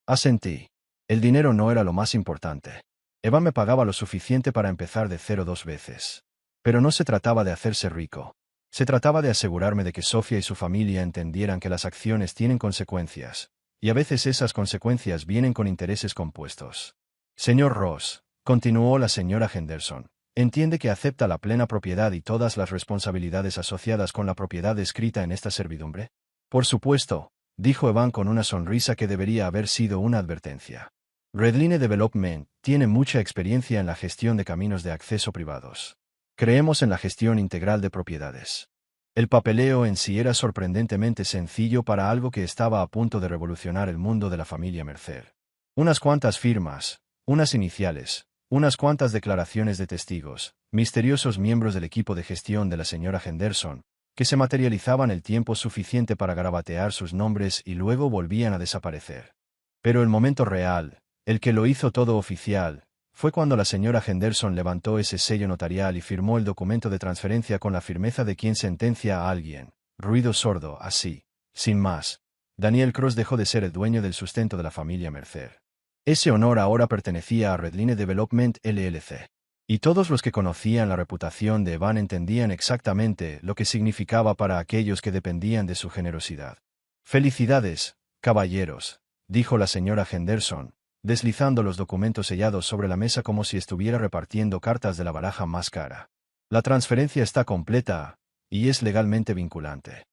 Speaker 1: Asentí. El dinero no era lo más importante. Evan me pagaba lo suficiente para empezar de cero 2 veces. Pero no se trataba de hacerse rico. Se trataba de asegurarme de que Sofía y su familia entendieran que las acciones tienen consecuencias, y a veces esas consecuencias vienen con intereses compuestos. Señor Ross, continuó la señora Henderson, entiende que acepta la plena propiedad y todas las responsabilidades asociadas con la propiedad descrita en esta servidumbre. Por supuesto, dijo Evan con una sonrisa que debería haber sido una advertencia. Redline Development tiene mucha experiencia en la gestión de caminos de acceso privados. Creemos en la gestión integral de propiedades. El papeleo en sí era sorprendentemente sencillo para algo que estaba a punto de revolucionar el mundo de la familia Mercer. Unas cuantas firmas, unas iniciales, unas cuantas declaraciones de testigos, misteriosos miembros del equipo de gestión de la señora Henderson, que se materializaban el tiempo suficiente para garabatear sus nombres y luego volvían a desaparecer. Pero el momento real, el que lo hizo todo oficial, fue cuando la señora Henderson levantó ese sello notarial y firmó el documento de transferencia con la firmeza de quien sentencia a alguien. Ruido sordo, así, sin más. Daniel Cross dejó de ser el dueño del sustento de la familia Mercer. Ese honor ahora pertenecía a Redline Development LLC. Y todos los que conocían la reputación de Evan entendían exactamente lo que significaba para aquellos que dependían de su generosidad. «Felicidades, caballeros», dijo la señora Henderson, deslizando los documentos sellados sobre la mesa como si estuviera repartiendo cartas de la baraja más cara. «La transferencia está completa, y es legalmente vinculante».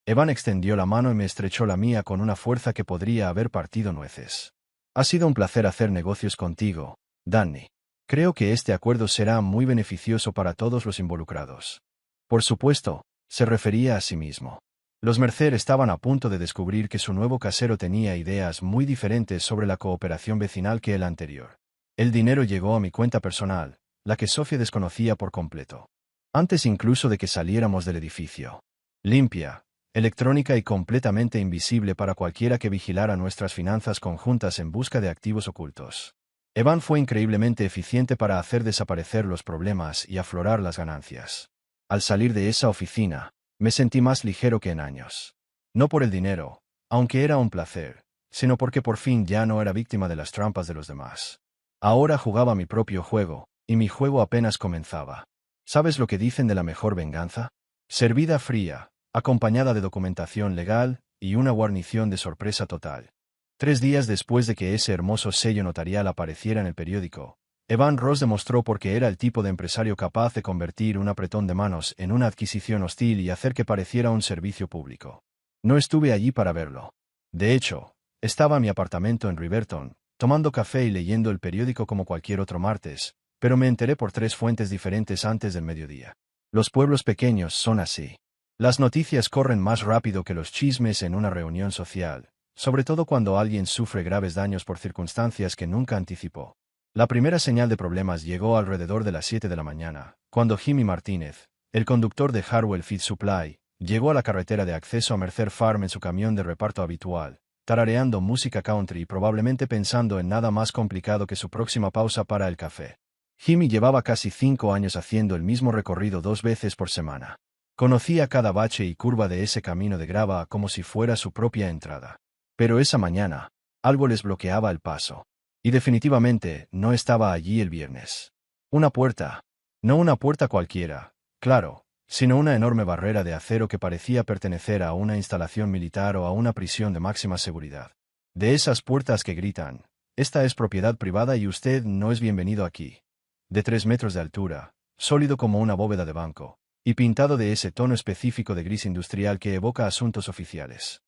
Speaker 1: Evan extendió la mano y me estrechó la mía con una fuerza que podría haber partido nueces. «Ha sido un placer hacer negocios contigo, Danny. Creo que este acuerdo será muy beneficioso para todos los involucrados». Por supuesto, se refería a sí mismo. Los Mercer estaban a punto de descubrir que su nuevo casero tenía ideas muy diferentes sobre la cooperación vecinal que el anterior. El dinero llegó a mi cuenta personal, la que Sofía desconocía por completo. Antes incluso de que saliéramos del edificio. Limpia, electrónica y completamente invisible para cualquiera que vigilara nuestras finanzas conjuntas en busca de activos ocultos. Evan fue increíblemente eficiente para hacer desaparecer los problemas y aflorar las ganancias. Al salir de esa oficina, me sentí más ligero que en años. No por el dinero, aunque era un placer, sino porque por fin ya no era víctima de las trampas de los demás. Ahora jugaba mi propio juego, y mi juego apenas comenzaba. ¿Sabes lo que dicen de la mejor venganza? Servida fría, acompañada de documentación legal, y una guarnición de sorpresa total. 3 días después de que ese hermoso sello notarial apareciera en el periódico, Evan Ross demostró por qué era el tipo de empresario capaz de convertir un apretón de manos en una adquisición hostil y hacer que pareciera un servicio público. No estuve allí para verlo. De hecho, estaba en mi apartamento en Riverton, tomando café y leyendo el periódico como cualquier otro martes, pero me enteré por 3 fuentes diferentes antes del mediodía. Los pueblos pequeños son así. Las noticias corren más rápido que los chismes en una reunión social, sobre todo cuando alguien sufre graves daños por circunstancias que nunca anticipó. La primera señal de problemas llegó alrededor de las 7 de la mañana, cuando Jimmy Martínez, el conductor de Harwell Feed Supply, llegó a la carretera de acceso a Mercer Farm en su camión de reparto habitual, tarareando música country y probablemente pensando en nada más complicado que su próxima pausa para el café. Jimmy llevaba casi 5 años haciendo el mismo recorrido 2 veces por semana. Conocía cada bache y curva de ese camino de grava como si fuera su propia entrada. Pero esa mañana, algo les bloqueaba el paso. Y definitivamente no estaba allí el viernes. Una puerta. No una puerta cualquiera, claro, sino una enorme barrera de acero que parecía pertenecer a una instalación militar o a una prisión de máxima seguridad. De esas puertas que gritan, esta es propiedad privada y usted no es bienvenido aquí. De 3 metros de altura, sólido como una bóveda de banco, y pintado de ese tono específico de gris industrial que evoca asuntos oficiales.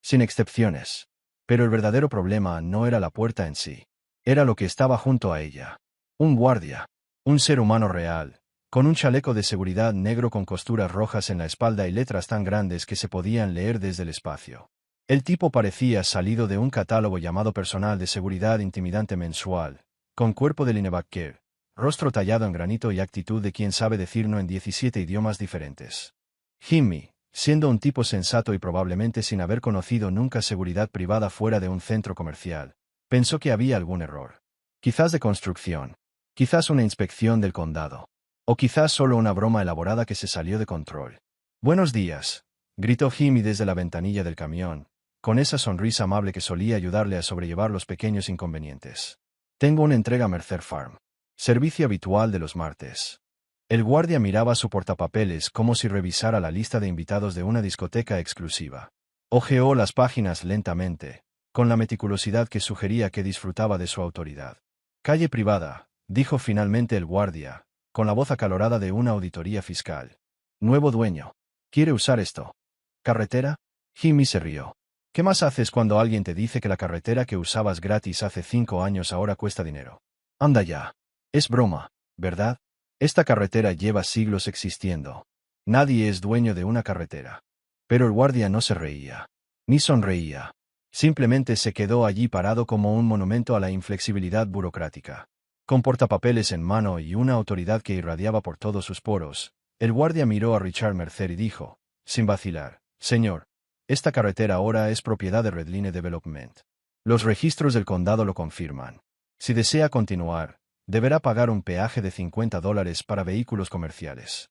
Speaker 1: Sin excepciones. Pero el verdadero problema no era la puerta en sí. Era lo que estaba junto a ella. Un guardia. Un ser humano real, con un chaleco de seguridad negro con costuras rojas en la espalda y letras tan grandes que se podían leer desde el espacio. El tipo parecía salido de un catálogo llamado Personal de Seguridad Intimidante Mensual, con cuerpo de linebacker, rostro tallado en granito y actitud de quien sabe decir no en 17 idiomas diferentes. Jimmy, siendo un tipo sensato y probablemente sin haber conocido nunca seguridad privada fuera de un centro comercial, pensó que había algún error. Quizás de construcción. Quizás una inspección del condado. O quizás solo una broma elaborada que se salió de control. «Buenos días», gritó Jimmy desde la ventanilla del camión, con esa sonrisa amable que solía ayudarle a sobrellevar los pequeños inconvenientes. «Tengo una entrega a Mercer Farm. Servicio habitual de los martes». El guardia miraba su portapapeles como si revisara la lista de invitados de una discoteca exclusiva. Hojeó las páginas lentamente, con la meticulosidad que sugería que disfrutaba de su autoridad. «Calle privada», dijo finalmente el guardia, con la voz acalorada de una auditoría fiscal. «Nuevo dueño. ¿Quiere usar esto?» «¿Carretera?» Jimmy se rió. «¿Qué más haces cuando alguien te dice que la carretera que usabas gratis hace 5 años ahora cuesta dinero? Anda ya. Es broma, ¿verdad? Esta carretera lleva siglos existiendo. Nadie es dueño de una carretera». Pero el guardia no se reía. Ni sonreía. Simplemente se quedó allí parado como un monumento a la inflexibilidad burocrática. Con portapapeles en mano y una autoridad que irradiaba por todos sus poros, el guardia miró a Richard Mercer y dijo, sin vacilar, «Señor, esta carretera ahora es propiedad de Redline Development. Los registros del condado lo confirman. Si desea continuar, deberá pagar un peaje de $50 para vehículos comerciales.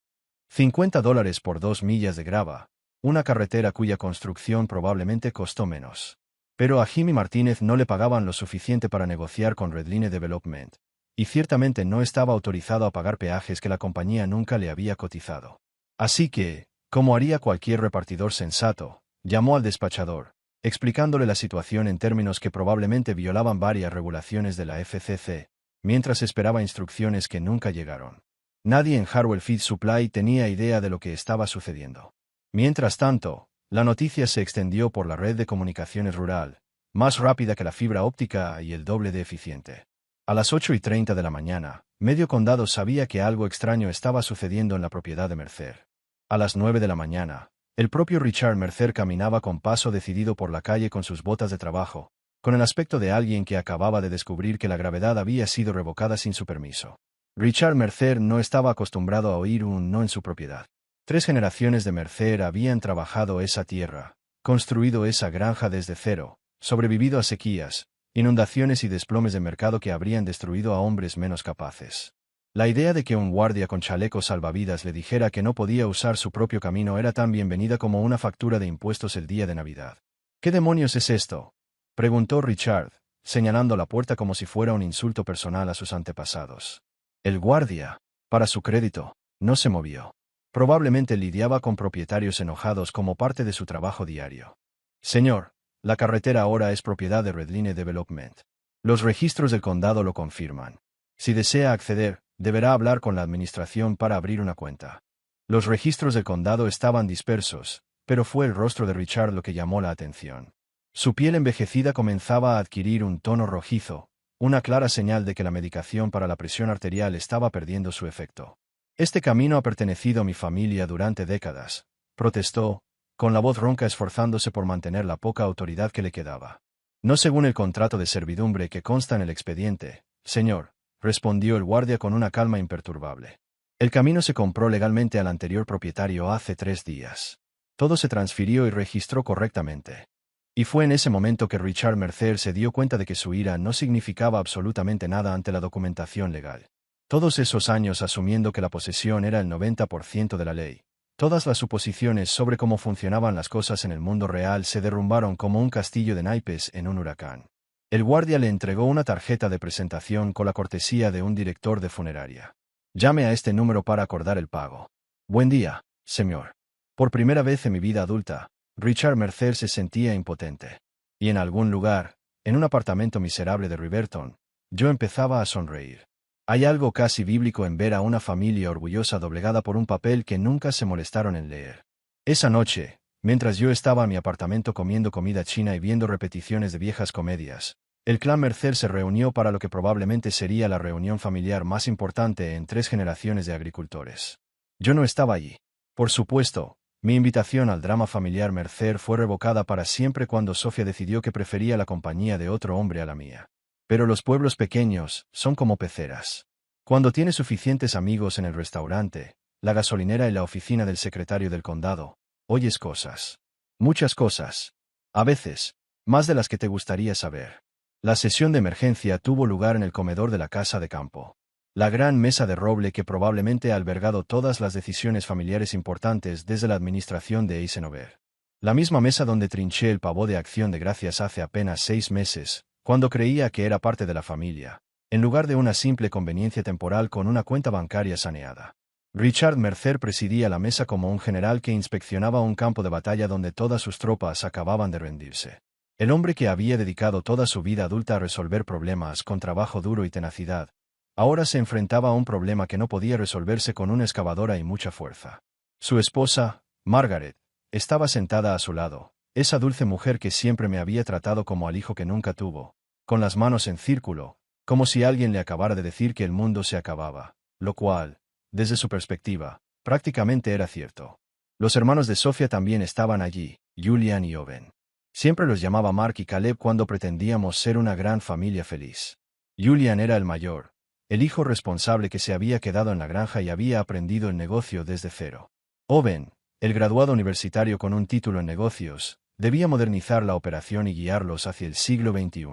Speaker 1: $50 por 2 millas de grava, una carretera cuya construcción probablemente costó menos. Pero a Jimmy Martínez no le pagaban lo suficiente para negociar con Redline Development, y ciertamente no estaba autorizado a pagar peajes que la compañía nunca le había cotizado. Así que, como haría cualquier repartidor sensato, llamó al despachador, explicándole la situación en términos que probablemente violaban varias regulaciones de la FCC, mientras esperaba instrucciones que nunca llegaron. Nadie en Harwell Feed Supply tenía idea de lo que estaba sucediendo. Mientras tanto, la noticia se extendió por la red de comunicaciones rural, más rápida que la fibra óptica y el doble de eficiente. A las 8:30 de la mañana, medio condado sabía que algo extraño estaba sucediendo en la propiedad de Mercer. A las 9 de la mañana, el propio Richard Mercer caminaba con paso decidido por la calle con sus botas de trabajo, con el aspecto de alguien que acababa de descubrir que la gravedad había sido revocada sin su permiso. Richard Mercer no estaba acostumbrado a oír un no en su propiedad. 3 generaciones de Mercer habían trabajado esa tierra, construido esa granja desde cero, sobrevivido a sequías, inundaciones y desplomes de mercado que habrían destruido a hombres menos capaces. La idea de que un guardia con chaleco salvavidas le dijera que no podía usar su propio camino era tan bienvenida como una factura de impuestos el día de Navidad. «¿Qué demonios es esto?», preguntó Richard, señalando la puerta como si fuera un insulto personal a sus antepasados. El guardia, para su crédito, no se movió. Probablemente lidiaba con propietarios enojados como parte de su trabajo diario. «Señor, la carretera ahora es propiedad de Redline Development. Los registros del condado lo confirman. Si desea acceder, deberá hablar con la administración para abrir una cuenta». Los registros del condado estaban dispersos, pero fue el rostro de Richard lo que llamó la atención. Su piel envejecida comenzaba a adquirir un tono rojizo, una clara señal de que la medicación para la presión arterial estaba perdiendo su efecto. «Este camino ha pertenecido a mi familia durante décadas», protestó, con la voz ronca esforzándose por mantener la poca autoridad que le quedaba. «No según el contrato de servidumbre que consta en el expediente, señor», respondió el guardia con una calma imperturbable. «El camino se compró legalmente al anterior propietario hace 3 días. Todo se transfirió y registró correctamente». Y fue en ese momento que Richard Mercer se dio cuenta de que su ira no significaba absolutamente nada ante la documentación legal. Todos esos años asumiendo que la posesión era el 90% de la ley, todas las suposiciones sobre cómo funcionaban las cosas en el mundo real se derrumbaron como un castillo de naipes en un huracán. El guardia le entregó una tarjeta de presentación con la cortesía de un director de funeraria. «Llame a este número para acordar el pago». «Buen día, señor». Por primera vez en mi vida adulta, Richard Mercer se sentía impotente. Y en algún lugar, en un apartamento miserable de Riverton, yo empezaba a sonreír. Hay algo casi bíblico en ver a una familia orgullosa doblegada por un papel que nunca se molestaron en leer. Esa noche, mientras yo estaba en mi apartamento comiendo comida china y viendo repeticiones de viejas comedias, el clan Mercer se reunió para lo que probablemente sería la reunión familiar más importante en 3 generaciones de agricultores. Yo no estaba allí. Por supuesto, mi invitación al drama familiar Mercer fue revocada para siempre cuando Sofía decidió que prefería la compañía de otro hombre a la mía. Pero los pueblos pequeños son como peceras. Cuando tienes suficientes amigos en el restaurante, la gasolinera y la oficina del secretario del condado, oyes cosas. Muchas cosas. A veces, más de las que te gustaría saber. La sesión de emergencia tuvo lugar en el comedor de la casa de campo. La gran mesa de roble que probablemente ha albergado todas las decisiones familiares importantes desde la administración de Eisenhower. La misma mesa donde trinché el pavó de Acción de Gracias hace apenas 6 meses, cuando creía que era parte de la familia, en lugar de una simple conveniencia temporal con una cuenta bancaria saneada. Richard Mercer presidía la mesa como un general que inspeccionaba un campo de batalla donde todas sus tropas acababan de rendirse. El hombre que había dedicado toda su vida adulta a resolver problemas con trabajo duro y tenacidad, ahora se enfrentaba a un problema que no podía resolverse con una excavadora y mucha fuerza. Su esposa, Margaret, estaba sentada a su lado, esa dulce mujer que siempre me había tratado como al hijo que nunca tuvo, con las manos en círculo, como si alguien le acabara de decir que el mundo se acababa, lo cual, desde su perspectiva, prácticamente era cierto. Los hermanos de Sofía también estaban allí, Julian y Owen. Siempre los llamaba Mark y Caleb cuando pretendíamos ser una gran familia feliz. Julian era el mayor, el hijo responsable que se había quedado en la granja y había aprendido el negocio desde cero. Owen, el graduado universitario con un título en negocios, debía modernizar la operación y guiarlos hacia el siglo XXI.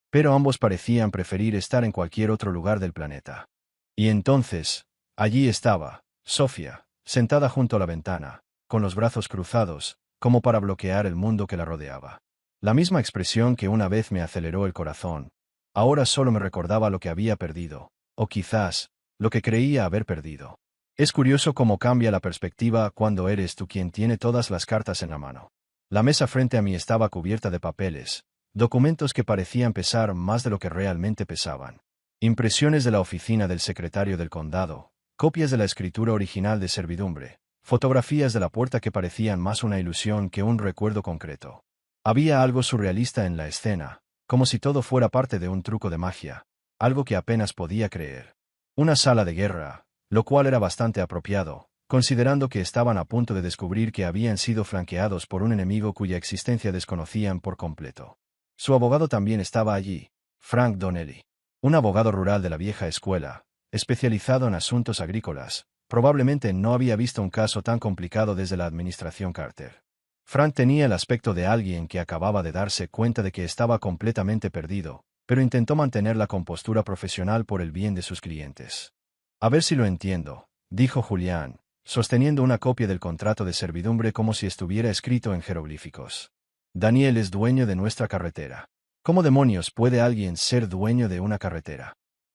Speaker 1: Pero ambos parecían preferir estar en cualquier otro lugar del planeta. Y entonces, allí estaba, Sofía, sentada junto a la ventana, con los brazos cruzados, como para bloquear el mundo que la rodeaba. La misma expresión que una vez me aceleró el corazón, ahora solo me recordaba lo que había perdido, o quizás, lo que creía haber perdido. Es curioso cómo cambia la perspectiva cuando eres tú quien tiene todas las cartas en la mano. La mesa frente a mí estaba cubierta de papeles, documentos que parecían pesar más de lo que realmente pesaban. Impresiones de la oficina del secretario del condado, copias de la escritura original de servidumbre, fotografías de la puerta que parecían más una ilusión que un recuerdo concreto. Había algo surrealista en la escena, como si todo fuera parte de un truco de magia, algo que apenas podía creer. Una sala de guerra, lo cual era bastante apropiado, considerando que estaban a punto de descubrir que habían sido flanqueados por un enemigo cuya existencia desconocían por completo. Su abogado también estaba allí, Frank Donnelly. Un abogado rural de la vieja escuela, especializado en asuntos agrícolas, probablemente no había visto un caso tan complicado desde la administración Carter. Frank tenía el aspecto de alguien que acababa de darse cuenta de que estaba completamente perdido, pero intentó mantener la compostura profesional por el bien de sus clientes. A ver si lo entiendo, dijo Julián, sosteniendo una copia del contrato de servidumbre como si estuviera escrito en jeroglíficos. Daniel es dueño de nuestra carretera. ¿Cómo demonios puede alguien ser dueño de una carretera?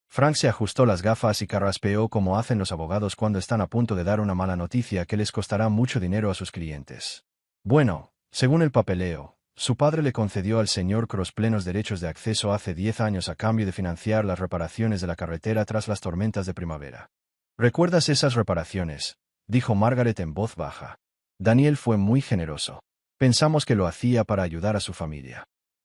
Speaker 1: Frank se ajustó las gafas y carraspeó como hacen los abogados cuando están a punto de dar una mala noticia que les costará mucho dinero a sus clientes. Bueno, según el papeleo, su padre le concedió al señor Cross plenos derechos de acceso hace 10 años a cambio de financiar las reparaciones de la carretera tras las tormentas de primavera. ¿Recuerdas esas reparaciones?, dijo Margaret en voz baja. Daniel fue muy generoso. Pensamos que lo hacía para ayudar a su familia.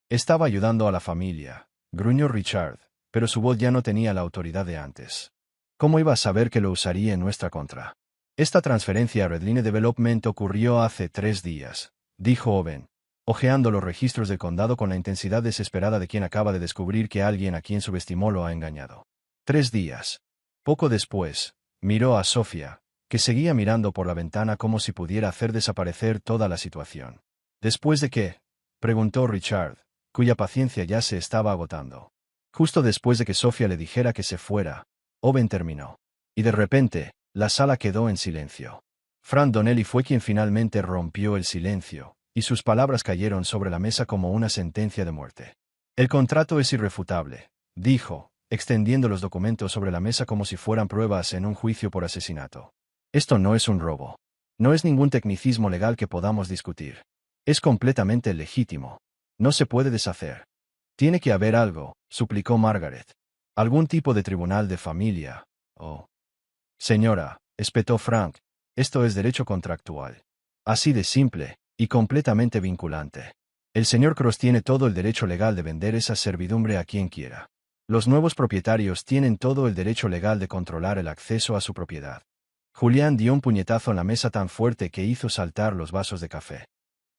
Speaker 1: Estaba ayudando a la familia, gruñó Richard, pero su voz ya no tenía la autoridad de antes. ¿Cómo iba a saber que lo usaría en nuestra contra? Esta transferencia a Redline Development ocurrió hace 3 días, dijo Owen, hojeando los registros del condado con la intensidad desesperada de quien acaba de descubrir que alguien a quien subestimó lo ha engañado. 3 días. Poco después, miró a Sofía, que seguía mirando por la ventana como si pudiera hacer desaparecer toda la situación. ¿Después de qué?, preguntó Richard, cuya paciencia ya se estaba agotando. Justo después de que Sofía le dijera que se fuera, Owen terminó. Y de repente, la sala quedó en silencio. Frank Donnelly fue quien finalmente rompió el silencio, y sus palabras cayeron sobre la mesa como una sentencia de muerte. El contrato es irrefutable, dijo, extendiendo los documentos sobre la mesa como si fueran pruebas en un juicio por asesinato. Esto no es un robo. No es ningún tecnicismo legal que podamos discutir. Es completamente legítimo. No se puede deshacer. Tiene que haber algo, suplicó Margaret. Algún tipo de tribunal de familia, o... Señora, espetó Frank, esto es derecho contractual. Así de simple, y completamente vinculante. El señor Cross tiene todo el derecho legal de vender esa servidumbre a quien quiera. Los nuevos propietarios tienen todo el derecho legal de controlar el acceso a su propiedad. Julián dio un puñetazo en la mesa tan fuerte que hizo saltar los vasos de café.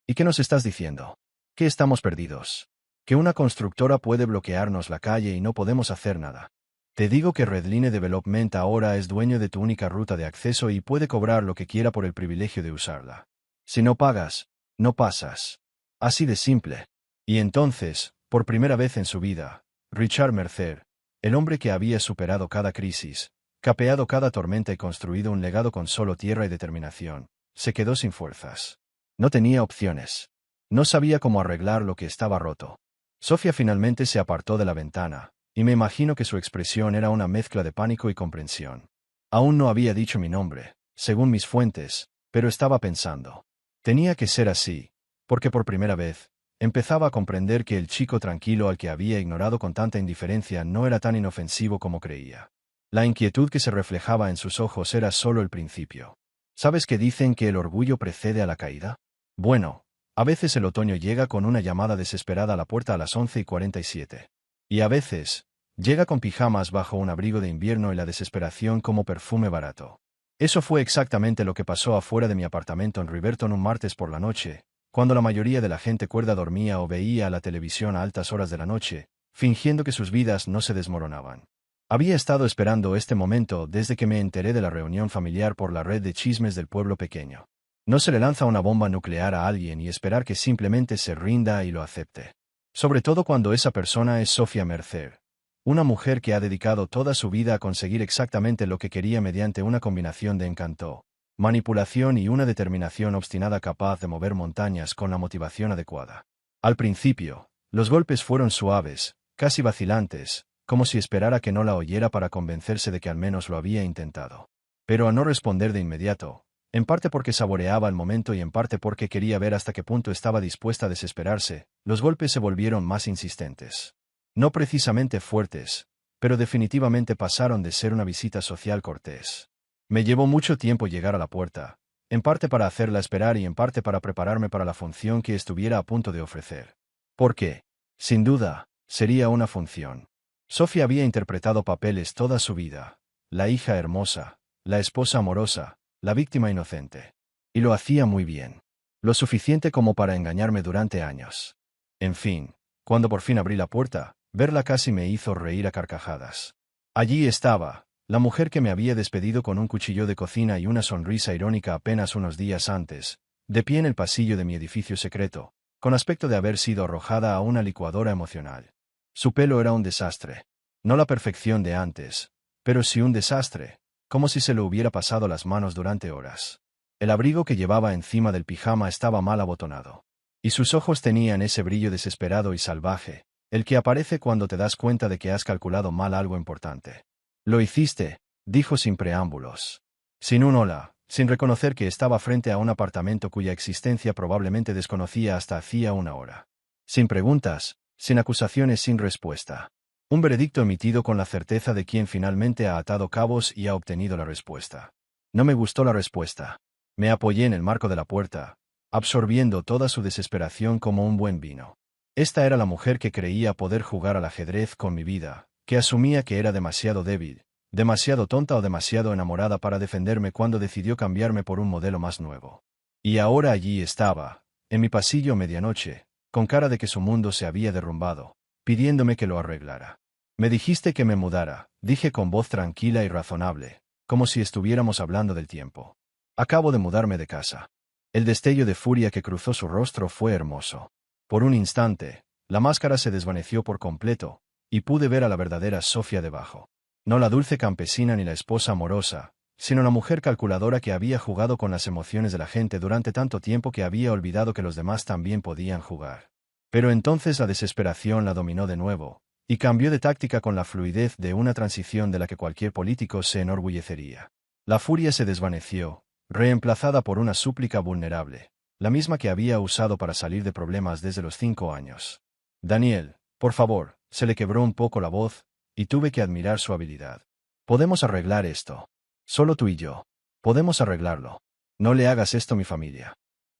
Speaker 1: ¿Y qué nos estás diciendo? ¿Que estamos perdidos? ¿Que una constructora puede bloquearnos la calle y no podemos hacer nada? Te digo que Redline Development ahora es dueño de tu única ruta de acceso y puede cobrar lo que quiera por el privilegio de usarla. Si no pagas, no pasas. Así de simple. Y entonces, por primera vez en su vida, Richard Mercer, el hombre que había superado cada crisis, capeado cada tormenta y construido un legado con solo tierra y determinación, se quedó sin fuerzas. No tenía opciones. No sabía cómo arreglar lo que estaba roto. Sofía finalmente se apartó de la ventana, y me imagino que su expresión era una mezcla de pánico y comprensión. Aún no había dicho mi nombre, según mis fuentes, pero estaba pensando. Tenía que ser así, porque por primera vez, empezaba a comprender que el chico tranquilo al que había ignorado con tanta indiferencia no era tan inofensivo como creía. La inquietud que se reflejaba en sus ojos era solo el principio. ¿Sabes que dicen que el orgullo precede a la caída? Bueno, a veces el otoño llega con una llamada desesperada a la puerta a las 11:47. Y a veces, llega con pijamas bajo un abrigo de invierno y la desesperación como perfume barato. Eso fue exactamente lo que pasó afuera de mi apartamento en Riverton un martes por la noche, cuando la mayoría de la gente cuerda dormía o veía la televisión a altas horas de la noche, fingiendo que sus vidas no se desmoronaban. Había estado esperando este momento desde que me enteré de la reunión familiar por la red de chismes del pueblo pequeño. No se le lanza una bomba nuclear a alguien y esperar que simplemente se rinda y lo acepte. Sobre todo cuando esa persona es Sofía Mercer, una mujer que ha dedicado toda su vida a conseguir exactamente lo que quería mediante una combinación de encanto, manipulación y una determinación obstinada capaz de mover montañas con la motivación adecuada. Al principio, los golpes fueron suaves, casi vacilantes, como si esperara que no la oyera para convencerse de que al menos lo había intentado. Pero a no responder de inmediato, en parte porque saboreaba el momento y en parte porque quería ver hasta qué punto estaba dispuesta a desesperarse, los golpes se volvieron más insistentes. No precisamente fuertes, pero definitivamente pasaron de ser una visita social cortés. Me llevó mucho tiempo llegar a la puerta, en parte para hacerla esperar y en parte para prepararme para la función que estuviera a punto de ofrecer. Porque, sin duda, sería una función. Sofía había interpretado papeles toda su vida: la hija hermosa, la esposa amorosa, la víctima inocente. Y lo hacía muy bien. Lo suficiente como para engañarme durante años. En fin, cuando por fin abrí la puerta, verla casi me hizo reír a carcajadas. Allí estaba, la mujer que me había despedido con un cuchillo de cocina y una sonrisa irónica apenas unos días antes, de pie en el pasillo de mi edificio secreto, con aspecto de haber sido arrojada a una licuadora emocional. Su pelo era un desastre. No la perfección de antes, pero sí un desastre, como si se lo hubiera pasado las manos durante horas. El abrigo que llevaba encima del pijama estaba mal abotonado. Y sus ojos tenían ese brillo desesperado y salvaje, el que aparece cuando te das cuenta de que has calculado mal algo importante. Lo hiciste, dijo sin preámbulos. Sin un hola, sin reconocer que estaba frente a un apartamento cuya existencia probablemente desconocía hasta hacía una hora. Sin preguntas, sin acusaciones, sin respuesta. Un veredicto emitido con la certeza de quien finalmente ha atado cabos y ha obtenido la respuesta. No me gustó la respuesta. Me apoyé en el marco de la puerta, absorbiendo toda su desesperación como un buen vino. Esta era la mujer que creía poder jugar al ajedrez con mi vida, que asumía que era demasiado débil, demasiado tonta o demasiado enamorada para defenderme cuando decidió cambiarme por un modelo más nuevo. Y ahora allí estaba, en mi pasillo a medianoche, con cara de que su mundo se había derrumbado, pidiéndome que lo arreglara. Me dijiste que me mudara, dije con voz tranquila y razonable, como si estuviéramos hablando del tiempo. Acabo de mudarme de casa. El destello de furia que cruzó su rostro fue hermoso. Por un instante, la máscara se desvaneció por completo, y pude ver a la verdadera Sofía debajo. No la dulce campesina ni la esposa amorosa, sino la mujer calculadora que había jugado con las emociones de la gente durante tanto tiempo que había olvidado que los demás también podían jugar. Pero entonces la desesperación la dominó de nuevo, y cambió de táctica con la fluidez de una transición de la que cualquier político se enorgullecería. La furia se desvaneció, reemplazada por una súplica vulnerable, la misma que había usado para salir de problemas desde los 5 años. Daniel, por favor. Se le quebró un poco la voz, y tuve que admirar su habilidad. Podemos arreglar esto. Solo tú y yo. Podemos arreglarlo. No le hagas esto a mi familia.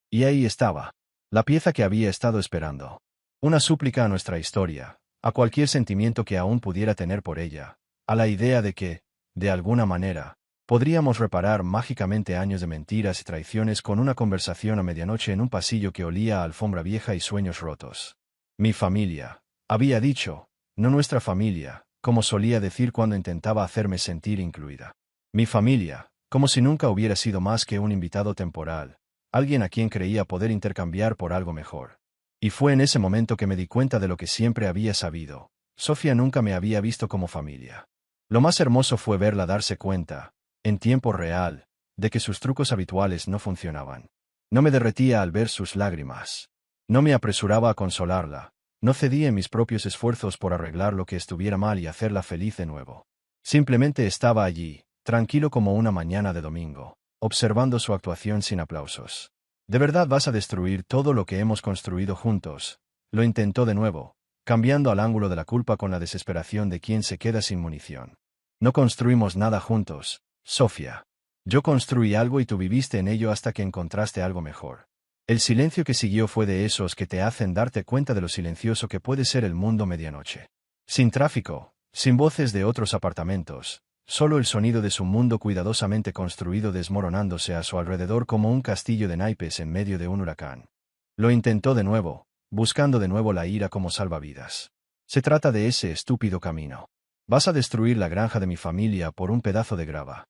Speaker 1: Y ahí estaba. La pieza que había estado esperando. Una súplica a nuestra historia, a cualquier sentimiento que aún pudiera tener por ella, a la idea de que, de alguna manera, podríamos reparar mágicamente años de mentiras y traiciones con una conversación a medianoche en un pasillo que olía a alfombra vieja y sueños rotos. Mi familia. Había dicho, no nuestra familia, como solía decir cuando intentaba hacerme sentir incluida. Mi familia, como si nunca hubiera sido más que un invitado temporal, alguien a quien creía poder intercambiar por algo mejor. Y fue en ese momento que me di cuenta de lo que siempre había sabido. Sofía nunca me había visto como familia. Lo más hermoso fue verla darse cuenta, en tiempo real, de que sus trucos habituales no funcionaban. No me derretía al ver sus lágrimas. No me apresuraba a consolarla. No cedía en mis propios esfuerzos por arreglar lo que estuviera mal y hacerla feliz de nuevo. Simplemente estaba allí, tranquilo como una mañana de domingo, observando su actuación sin aplausos. ¿De verdad vas a destruir todo lo que hemos construido juntos? Lo intentó de nuevo, cambiando al ángulo de la culpa con la desesperación de quien se queda sin munición. No construimos nada juntos, Sofía. Yo construí algo y tú viviste en ello hasta que encontraste algo mejor. El silencio que siguió fue de esos que te hacen darte cuenta de lo silencioso que puede ser el mundo medianoche. Sin tráfico, sin voces de otros apartamentos, solo el sonido de su mundo cuidadosamente construido desmoronándose a su alrededor como un castillo de naipes en medio de un huracán. Lo intentó de nuevo, buscando de nuevo la ira como salvavidas. Se trata de ese estúpido camino. Vas a destruir la granja de mi familia por un pedazo de grava.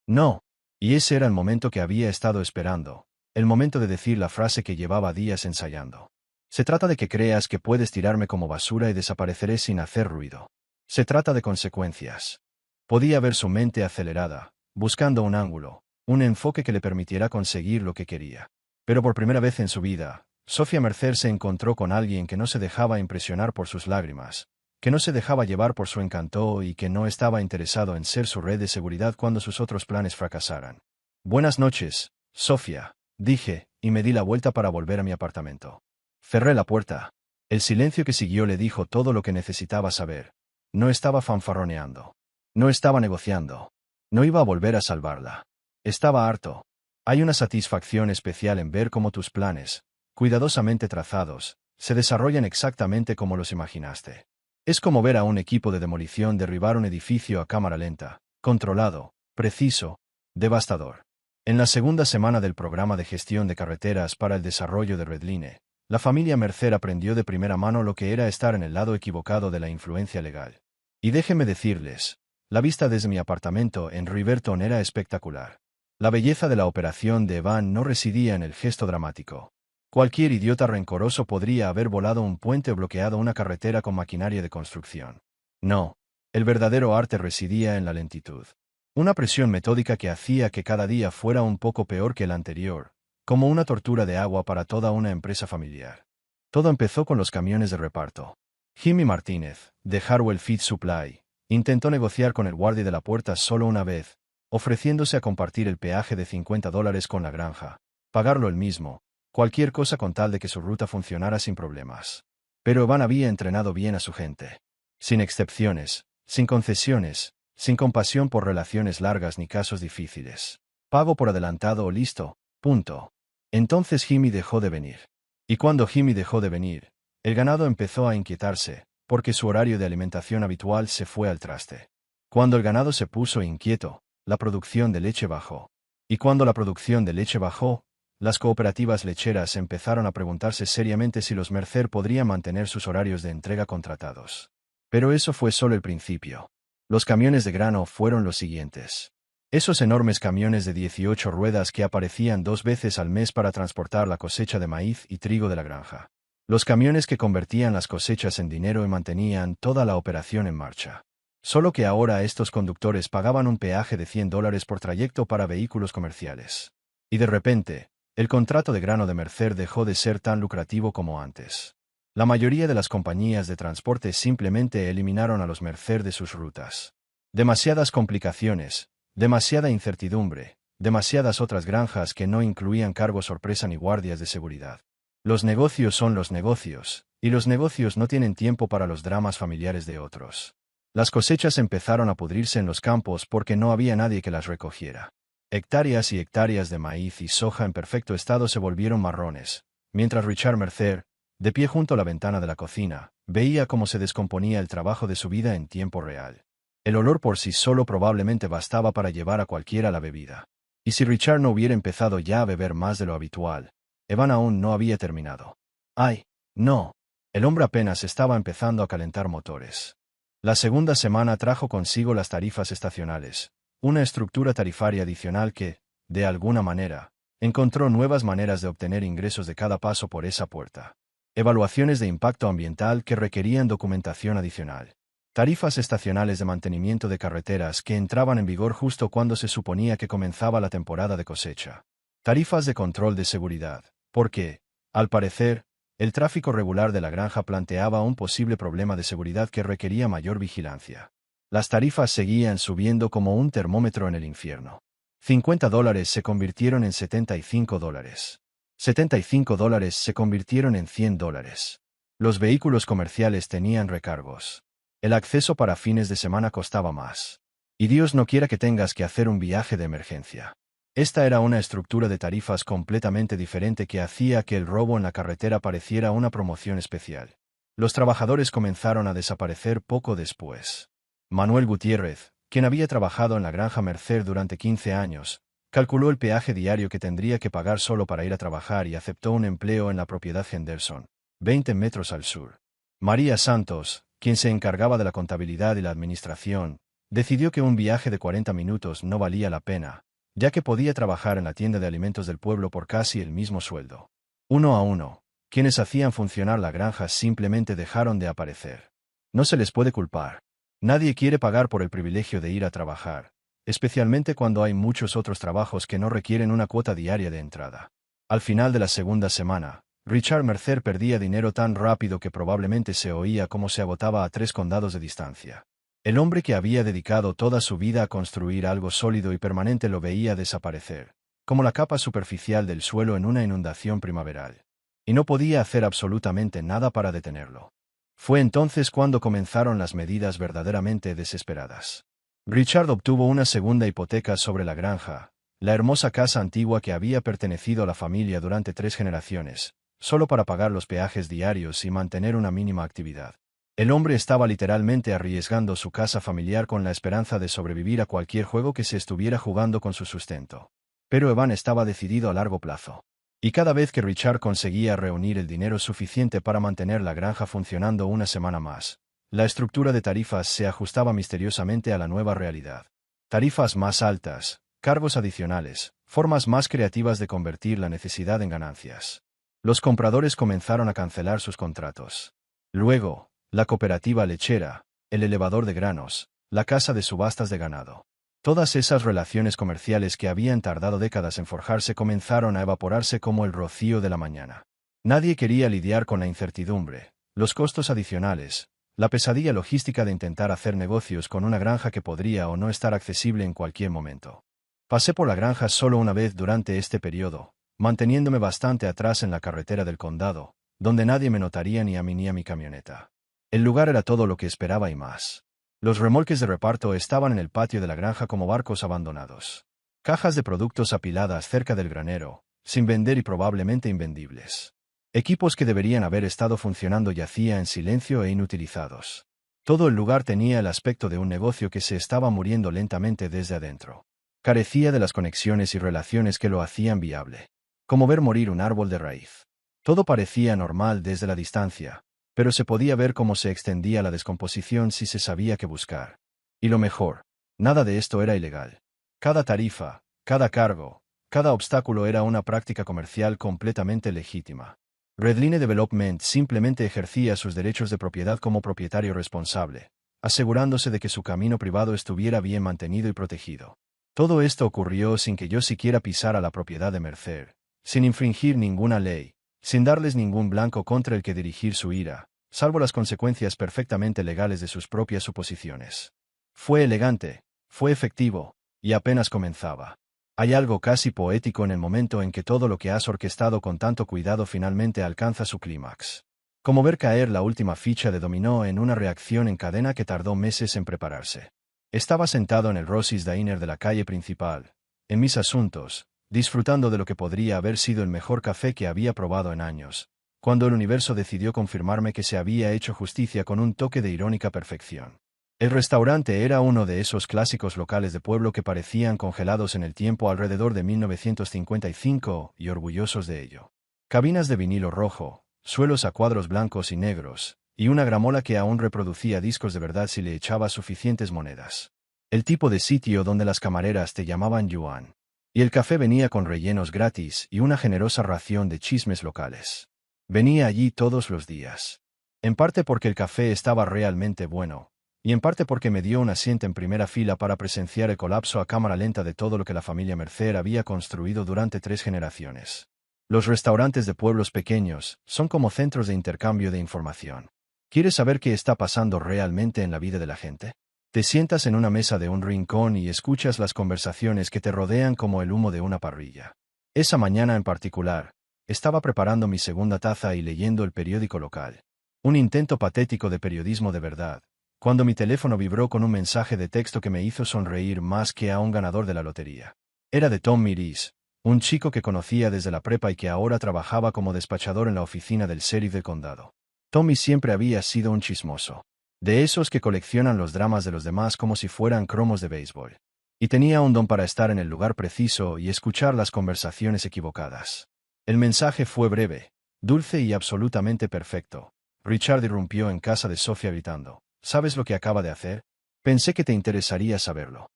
Speaker 1: No. Y ese era el momento que había estado esperando, el momento de decir la frase que llevaba días ensayando. Se trata de que creas que puedes tirarme como basura y desapareceré sin hacer ruido. Se trata de consecuencias. Podía ver su mente acelerada, buscando un ángulo, un enfoque que le permitiera conseguir lo que quería. Pero por primera vez en su vida, Sofía Mercer se encontró con alguien que no se dejaba impresionar por sus lágrimas, que no se dejaba llevar por su encanto y que no estaba interesado en ser su red de seguridad cuando sus otros planes fracasaran. Buenas noches, Sofía, dije, y me di la vuelta para volver a mi apartamento. Cerré la puerta. El silencio que siguió le dijo todo lo que necesitaba saber. No estaba fanfarroneando. No estaba negociando. No iba a volver a salvarla. Estaba harto. Hay una satisfacción especial en ver cómo tus planes, cuidadosamente trazados, se desarrollan exactamente como los imaginaste. Es como ver a un equipo de demolición derribar un edificio a cámara lenta, controlado, preciso, devastador. En la segunda semana del programa de gestión de carreteras para el desarrollo de Redline, la familia Mercer aprendió de primera mano lo que era estar en el lado equivocado de la influencia legal. Y déjenme decirles, la vista desde mi apartamento en Riverton era espectacular. La belleza de la operación de Evan no residía en el gesto dramático. Cualquier idiota rencoroso podría haber volado un puente o bloqueado una carretera con maquinaria de construcción. No, el verdadero arte residía en la lentitud. Una presión metódica que hacía que cada día fuera un poco peor que el anterior, como una tortura de agua para toda una empresa familiar. Todo empezó con los camiones de reparto. Jimmy Martínez, de Harwell Feed Supply, intentó negociar con el guardia de la puerta solo una vez, ofreciéndose a compartir el peaje de $50 con la granja, pagarlo él mismo, cualquier cosa con tal de que su ruta funcionara sin problemas. Pero Evan había entrenado bien a su gente. Sin excepciones, sin concesiones, sin compasión por relaciones largas ni casos difíciles. Pago por adelantado o listo, punto. Entonces Jimmy dejó de venir. Y cuando Jimmy dejó de venir, el ganado empezó a inquietarse, porque su horario de alimentación habitual se fue al traste. Cuando el ganado se puso inquieto, la producción de leche bajó. Y cuando la producción de leche bajó, las cooperativas lecheras empezaron a preguntarse seriamente si los Mercer podrían mantener sus horarios de entrega contratados. Pero eso fue solo el principio. Los camiones de grano fueron los siguientes. Esos enormes camiones de 18 ruedas que aparecían 2 veces al mes para transportar la cosecha de maíz y trigo de la granja. Los camiones que convertían las cosechas en dinero y mantenían toda la operación en marcha. Solo que ahora estos conductores pagaban un peaje de $100 por trayecto para vehículos comerciales. Y de repente, el contrato de grano de Mercer dejó de ser tan lucrativo como antes. La mayoría de las compañías de transporte simplemente eliminaron a los Mercer de sus rutas. Demasiadas complicaciones, demasiada incertidumbre, demasiadas otras granjas que no incluían cargos sorpresa ni guardias de seguridad. Los negocios son los negocios, y los negocios no tienen tiempo para los dramas familiares de otros. Las cosechas empezaron a pudrirse en los campos porque no había nadie que las recogiera. Hectáreas y hectáreas de maíz y soja en perfecto estado se volvieron marrones, mientras Richard Mercer, de pie junto a la ventana de la cocina, veía cómo se descomponía el trabajo de su vida en tiempo real. El olor por sí solo probablemente bastaba para llevar a cualquiera a la bebida. Y si Richard no hubiera empezado ya a beber más de lo habitual, Evan aún no había terminado. ¡Ay! No. El hombre apenas estaba empezando a calentar motores. La segunda semana trajo consigo las tarifas estacionales, una estructura tarifaria adicional que, de alguna manera, Encontró nuevas maneras de obtener ingresos de cada paso por esa puerta. Evaluaciones de impacto ambiental que requerían documentación adicional. Tarifas estacionales de mantenimiento de carreteras que entraban en vigor justo cuando se suponía que comenzaba la temporada de cosecha. Tarifas de control de seguridad, porque, al parecer, el tráfico regular de la granja planteaba un posible problema de seguridad que requería mayor vigilancia. Las tarifas seguían subiendo como un termómetro en el infierno. $50 se convirtieron en $75. $75 se convirtieron en $100. Los vehículos comerciales tenían recargos. El acceso para fines de semana costaba más. Y Dios no quiera que tengas que hacer un viaje de emergencia. Esta era una estructura de tarifas completamente diferente que hacía que el robo en la carretera pareciera una promoción especial. Los trabajadores comenzaron a desaparecer poco después. Manuel Gutiérrez, quien había trabajado en la granja Mercer durante 15 años, calculó el peaje diario que tendría que pagar solo para ir a trabajar y aceptó un empleo en la propiedad Henderson, 20 metros al sur. María Santos, quien se encargaba de la contabilidad y la administración, decidió que un viaje de 40 minutos no valía la pena, ya que podía trabajar en la tienda de alimentos del pueblo por casi el mismo sueldo. Uno a uno, quienes hacían funcionar la granja simplemente dejaron de aparecer. No se les puede culpar. Nadie quiere pagar por el privilegio de ir a trabajar, especialmente cuando hay muchos otros trabajos que no requieren una cuota diaria de entrada. Al final de la segunda semana, Richard Mercer perdía dinero tan rápido que probablemente se oía cómo se agotaba a 3 condados de distancia. El hombre que había dedicado toda su vida a construir algo sólido y permanente lo veía desaparecer, como la capa superficial del suelo en una inundación primaveral. Y no podía hacer absolutamente nada para detenerlo. Fue entonces cuando comenzaron las medidas verdaderamente desesperadas. Richard obtuvo una segunda hipoteca sobre la granja, la hermosa casa antigua que había pertenecido a la familia durante 3 generaciones, solo para pagar los peajes diarios y mantener una mínima actividad. El hombre estaba literalmente arriesgando su casa familiar con la esperanza de sobrevivir a cualquier juego que se estuviera jugando con su sustento. Pero Evan estaba decidido a largo plazo. Y cada vez que Richard conseguía reunir el dinero suficiente para mantener la granja funcionando una semana más, la estructura de tarifas se ajustaba misteriosamente a la nueva realidad. Tarifas más altas, cargos adicionales, formas más creativas de convertir la necesidad en ganancias. Los compradores comenzaron a cancelar sus contratos. Luego, la cooperativa lechera, el elevador de granos, la casa de subastas de ganado. Todas esas relaciones comerciales que habían tardado décadas en forjarse comenzaron a evaporarse como el rocío de la mañana. Nadie quería lidiar con la incertidumbre, los costos adicionales, la pesadilla logística de intentar hacer negocios con una granja que podría o no estar accesible en cualquier momento. Pasé por la granja solo una vez durante este periodo, manteniéndome bastante atrás en la carretera del condado, donde nadie me notaría ni a mí ni a mi camioneta. El lugar era todo lo que esperaba y más. Los remolques de reparto estaban en el patio de la granja como barcos abandonados. Cajas de productos apiladas cerca del granero, sin vender y probablemente invendibles. Equipos que deberían haber estado funcionando yacían en silencio e inutilizados. Todo el lugar tenía el aspecto de un negocio que se estaba muriendo lentamente desde adentro. Carecía de las conexiones y relaciones que lo hacían viable. Como ver morir un árbol de raíz. Todo parecía normal desde la distancia, pero se podía ver cómo se extendía la descomposición si se sabía qué buscar. Y lo mejor, nada de esto era ilegal. Cada tarifa, cada cargo, cada obstáculo era una práctica comercial completamente legítima. Redline Development simplemente ejercía sus derechos de propiedad como propietario responsable, asegurándose de que su camino privado estuviera bien mantenido y protegido. Todo esto ocurrió sin que yo siquiera pisara la propiedad de Mercer, sin infringir ninguna ley, sin darles ningún blanco contra el que dirigir su ira, salvo las consecuencias perfectamente legales de sus propias suposiciones. Fue elegante, fue efectivo, y apenas comenzaba. Hay algo casi poético en el momento en que todo lo que has orquestado con tanto cuidado finalmente alcanza su clímax. Como ver caer la última ficha de dominó en una reacción en cadena que tardó meses en prepararse. Estaba sentado en el Rossi's Diner de la calle principal, en mis asuntos, disfrutando de lo que podría haber sido el mejor café que había probado en años, cuando el universo decidió confirmarme que se había hecho justicia con un toque de irónica perfección. El restaurante era uno de esos clásicos locales de pueblo que parecían congelados en el tiempo alrededor de 1955 y orgullosos de ello. Cabinas de vinilo rojo, suelos a cuadros blancos y negros, y una gramola que aún reproducía discos de verdad si le echaba suficientes monedas. El tipo de sitio donde las camareras te llamaban Yuan. Y el café venía con rellenos gratis y una generosa ración de chismes locales. Venía allí todos los días. En parte porque el café estaba realmente bueno, y en parte porque me dio un asiento en primera fila para presenciar el colapso a cámara lenta de todo lo que la familia Mercer había construido durante 3 generaciones. Los restaurantes de pueblos pequeños son como centros de intercambio de información. ¿Quieres saber qué está pasando realmente en la vida de la gente? Te sientas en una mesa de un rincón y escuchas las conversaciones que te rodean como el humo de una parrilla. Esa mañana en particular, estaba preparando mi segunda taza y leyendo el periódico local. Un intento patético de periodismo de verdad, cuando mi teléfono vibró con un mensaje de texto que me hizo sonreír más que a un ganador de la lotería. Era de Tom Miris, un chico que conocía desde la prepa y que ahora trabajaba como despachador en la oficina del sheriff del condado. Tommy siempre había sido un chismoso. De esos que coleccionan los dramas de los demás como si fueran cromos de béisbol. Y tenía un don para estar en el lugar preciso y escuchar las conversaciones equivocadas. El mensaje fue breve, dulce y absolutamente perfecto. Richard irrumpió en casa de Sofía gritando: ¿Sabes lo que acaba de hacer? Pensé que te interesaría saberlo.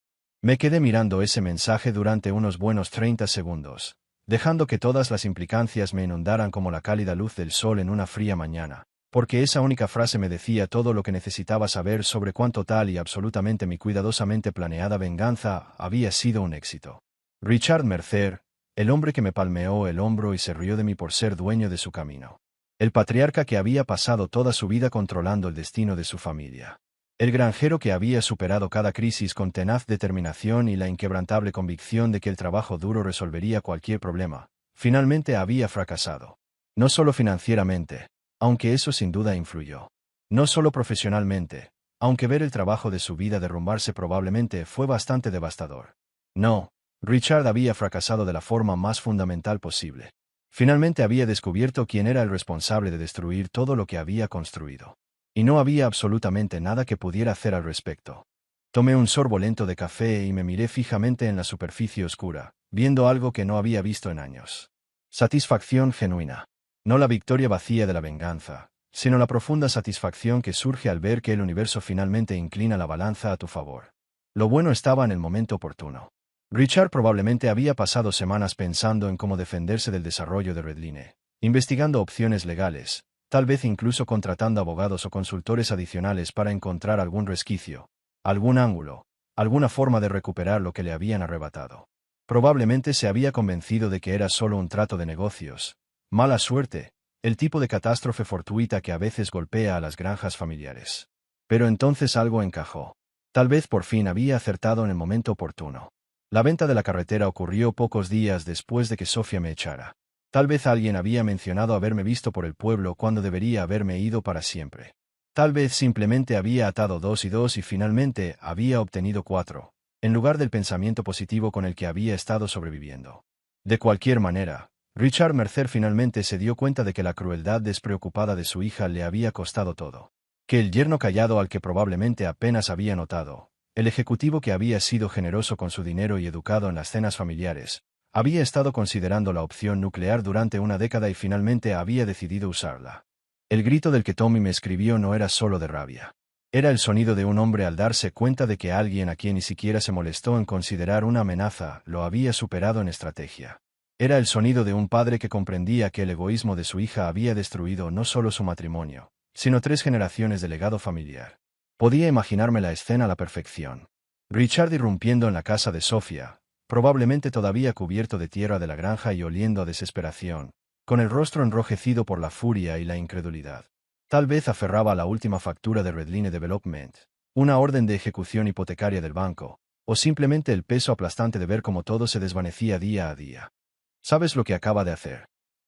Speaker 1: Me quedé mirando ese mensaje durante unos buenos 30 segundos, dejando que todas las implicancias me inundaran como la cálida luz del sol en una fría mañana, porque esa única frase me decía todo lo que necesitaba saber sobre cuán total y absolutamente mi cuidadosamente planeada venganza había sido un éxito. Richard Mercer, el hombre que me palmeó el hombro y se rió de mí por ser dueño de su camino. El patriarca que había pasado toda su vida controlando el destino de su familia. El granjero que había superado cada crisis con tenaz determinación y la inquebrantable convicción de que el trabajo duro resolvería cualquier problema, finalmente había fracasado. No solo financieramente, aunque eso sin duda influyó. No solo profesionalmente, aunque ver el trabajo de su vida derrumbarse probablemente fue bastante devastador. No, Richard había fracasado de la forma más fundamental posible. Finalmente había descubierto quién era el responsable de destruir todo lo que había construido. Y no había absolutamente nada que pudiera hacer al respecto. Tomé un sorbo lento de café y me miré fijamente en la superficie oscura, viendo algo que no había visto en años. Satisfacción genuina. No la victoria vacía de la venganza, sino la profunda satisfacción que surge al ver que el universo finalmente inclina la balanza a tu favor. Lo bueno estaba en el momento oportuno. Richard probablemente había pasado semanas pensando en cómo defenderse del desarrollo de Redline, investigando opciones legales, tal vez incluso contratando abogados o consultores adicionales para encontrar algún resquicio, algún ángulo, alguna forma de recuperar lo que le habían arrebatado. Probablemente se había convencido de que era solo un trato de negocios. Mala suerte, el tipo de catástrofe fortuita que a veces golpea a las granjas familiares. Pero entonces algo encajó. Tal vez por fin había acertado en el momento oportuno. La venta de la carretera ocurrió pocos días después de que Sofía me echara. Tal vez alguien había mencionado haberme visto por el pueblo cuando debería haberme ido para siempre. Tal vez simplemente había atado 2 y 2 y finalmente había obtenido 4, en lugar del pensamiento positivo con el que había estado sobreviviendo. De cualquier manera, Richard Mercer finalmente se dio cuenta de que la crueldad despreocupada de su hija le había costado todo. Que el yerno callado al que probablemente apenas había notado, el ejecutivo que había sido generoso con su dinero y educado en las cenas familiares, había estado considerando la opción nuclear durante una década y finalmente había decidido usarla. El grito del que Tommy me escribió no era solo de rabia. Era el sonido de un hombre al darse cuenta de que alguien a quien ni siquiera se molestó en considerar una amenaza lo había superado en estrategia. Era el sonido de un padre que comprendía que el egoísmo de su hija había destruido no solo su matrimonio, sino 3 generaciones de legado familiar. Podía imaginarme la escena a la perfección. Richard irrumpiendo en la casa de Sofía, probablemente todavía cubierto de tierra de la granja y oliendo a desesperación, con el rostro enrojecido por la furia y la incredulidad. Tal vez aferraba a la última factura de Redline Development, una orden de ejecución hipotecaria del banco, o simplemente el peso aplastante de ver cómo todo se desvanecía día a día. ¿Sabes lo que acaba de hacer?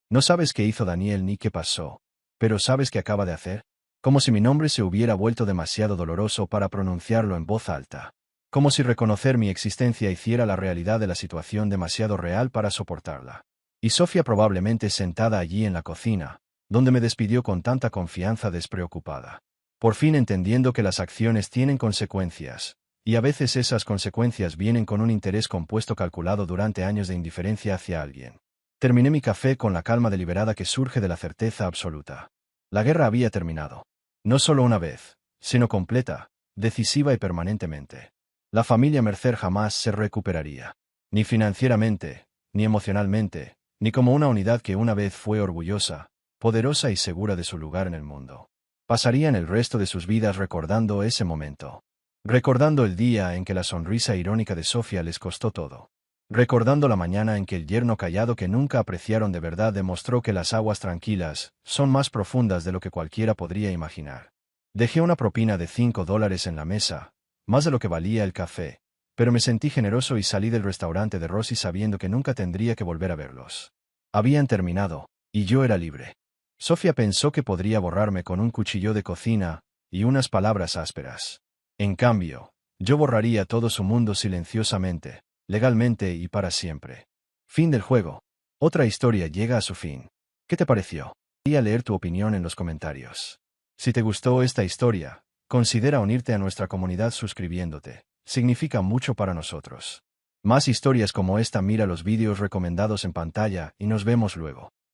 Speaker 1: No sabes qué hizo Daniel ni qué pasó, pero ¿sabes qué acaba de hacer? Como si mi nombre se hubiera vuelto demasiado doloroso para pronunciarlo en voz alta. Como si reconocer mi existencia hiciera la realidad de la situación demasiado real para soportarla. Y Sofía probablemente sentada allí en la cocina, donde me despidió con tanta confianza despreocupada. Por fin entendiendo que las acciones tienen consecuencias, y a veces esas consecuencias vienen con un interés compuesto calculado durante años de indiferencia hacia alguien. Terminé mi café con la calma deliberada que surge de la certeza absoluta. La guerra había terminado. No solo una vez, sino completa, decisiva y permanentemente. La familia Mercer jamás se recuperaría. Ni financieramente, ni emocionalmente, ni como una unidad que una vez fue orgullosa, poderosa y segura de su lugar en el mundo. Pasarían el resto de sus vidas recordando ese momento. Recordando el día en que la sonrisa irónica de Sofía les costó todo. Recordando la mañana en que el yerno callado que nunca apreciaron de verdad demostró que las aguas tranquilas son más profundas de lo que cualquiera podría imaginar. Dejé una propina de $5 en la mesa, más de lo que valía el café, pero me sentí generoso y salí del restaurante de Rosy sabiendo que nunca tendría que volver a verlos. Habían terminado, y yo era libre. Sofía pensó que podría borrarme con un cuchillo de cocina y unas palabras ásperas. En cambio, yo borraría todo su mundo silenciosamente, legalmente y para siempre. Fin del juego. Otra historia llega a su fin. ¿Qué te pareció? Quería leer tu opinión en los comentarios. Si te gustó esta historia, considera unirte a nuestra comunidad suscribiéndote. Significa mucho para nosotros. Más historias como esta, mira los vídeos recomendados en pantalla y nos vemos luego.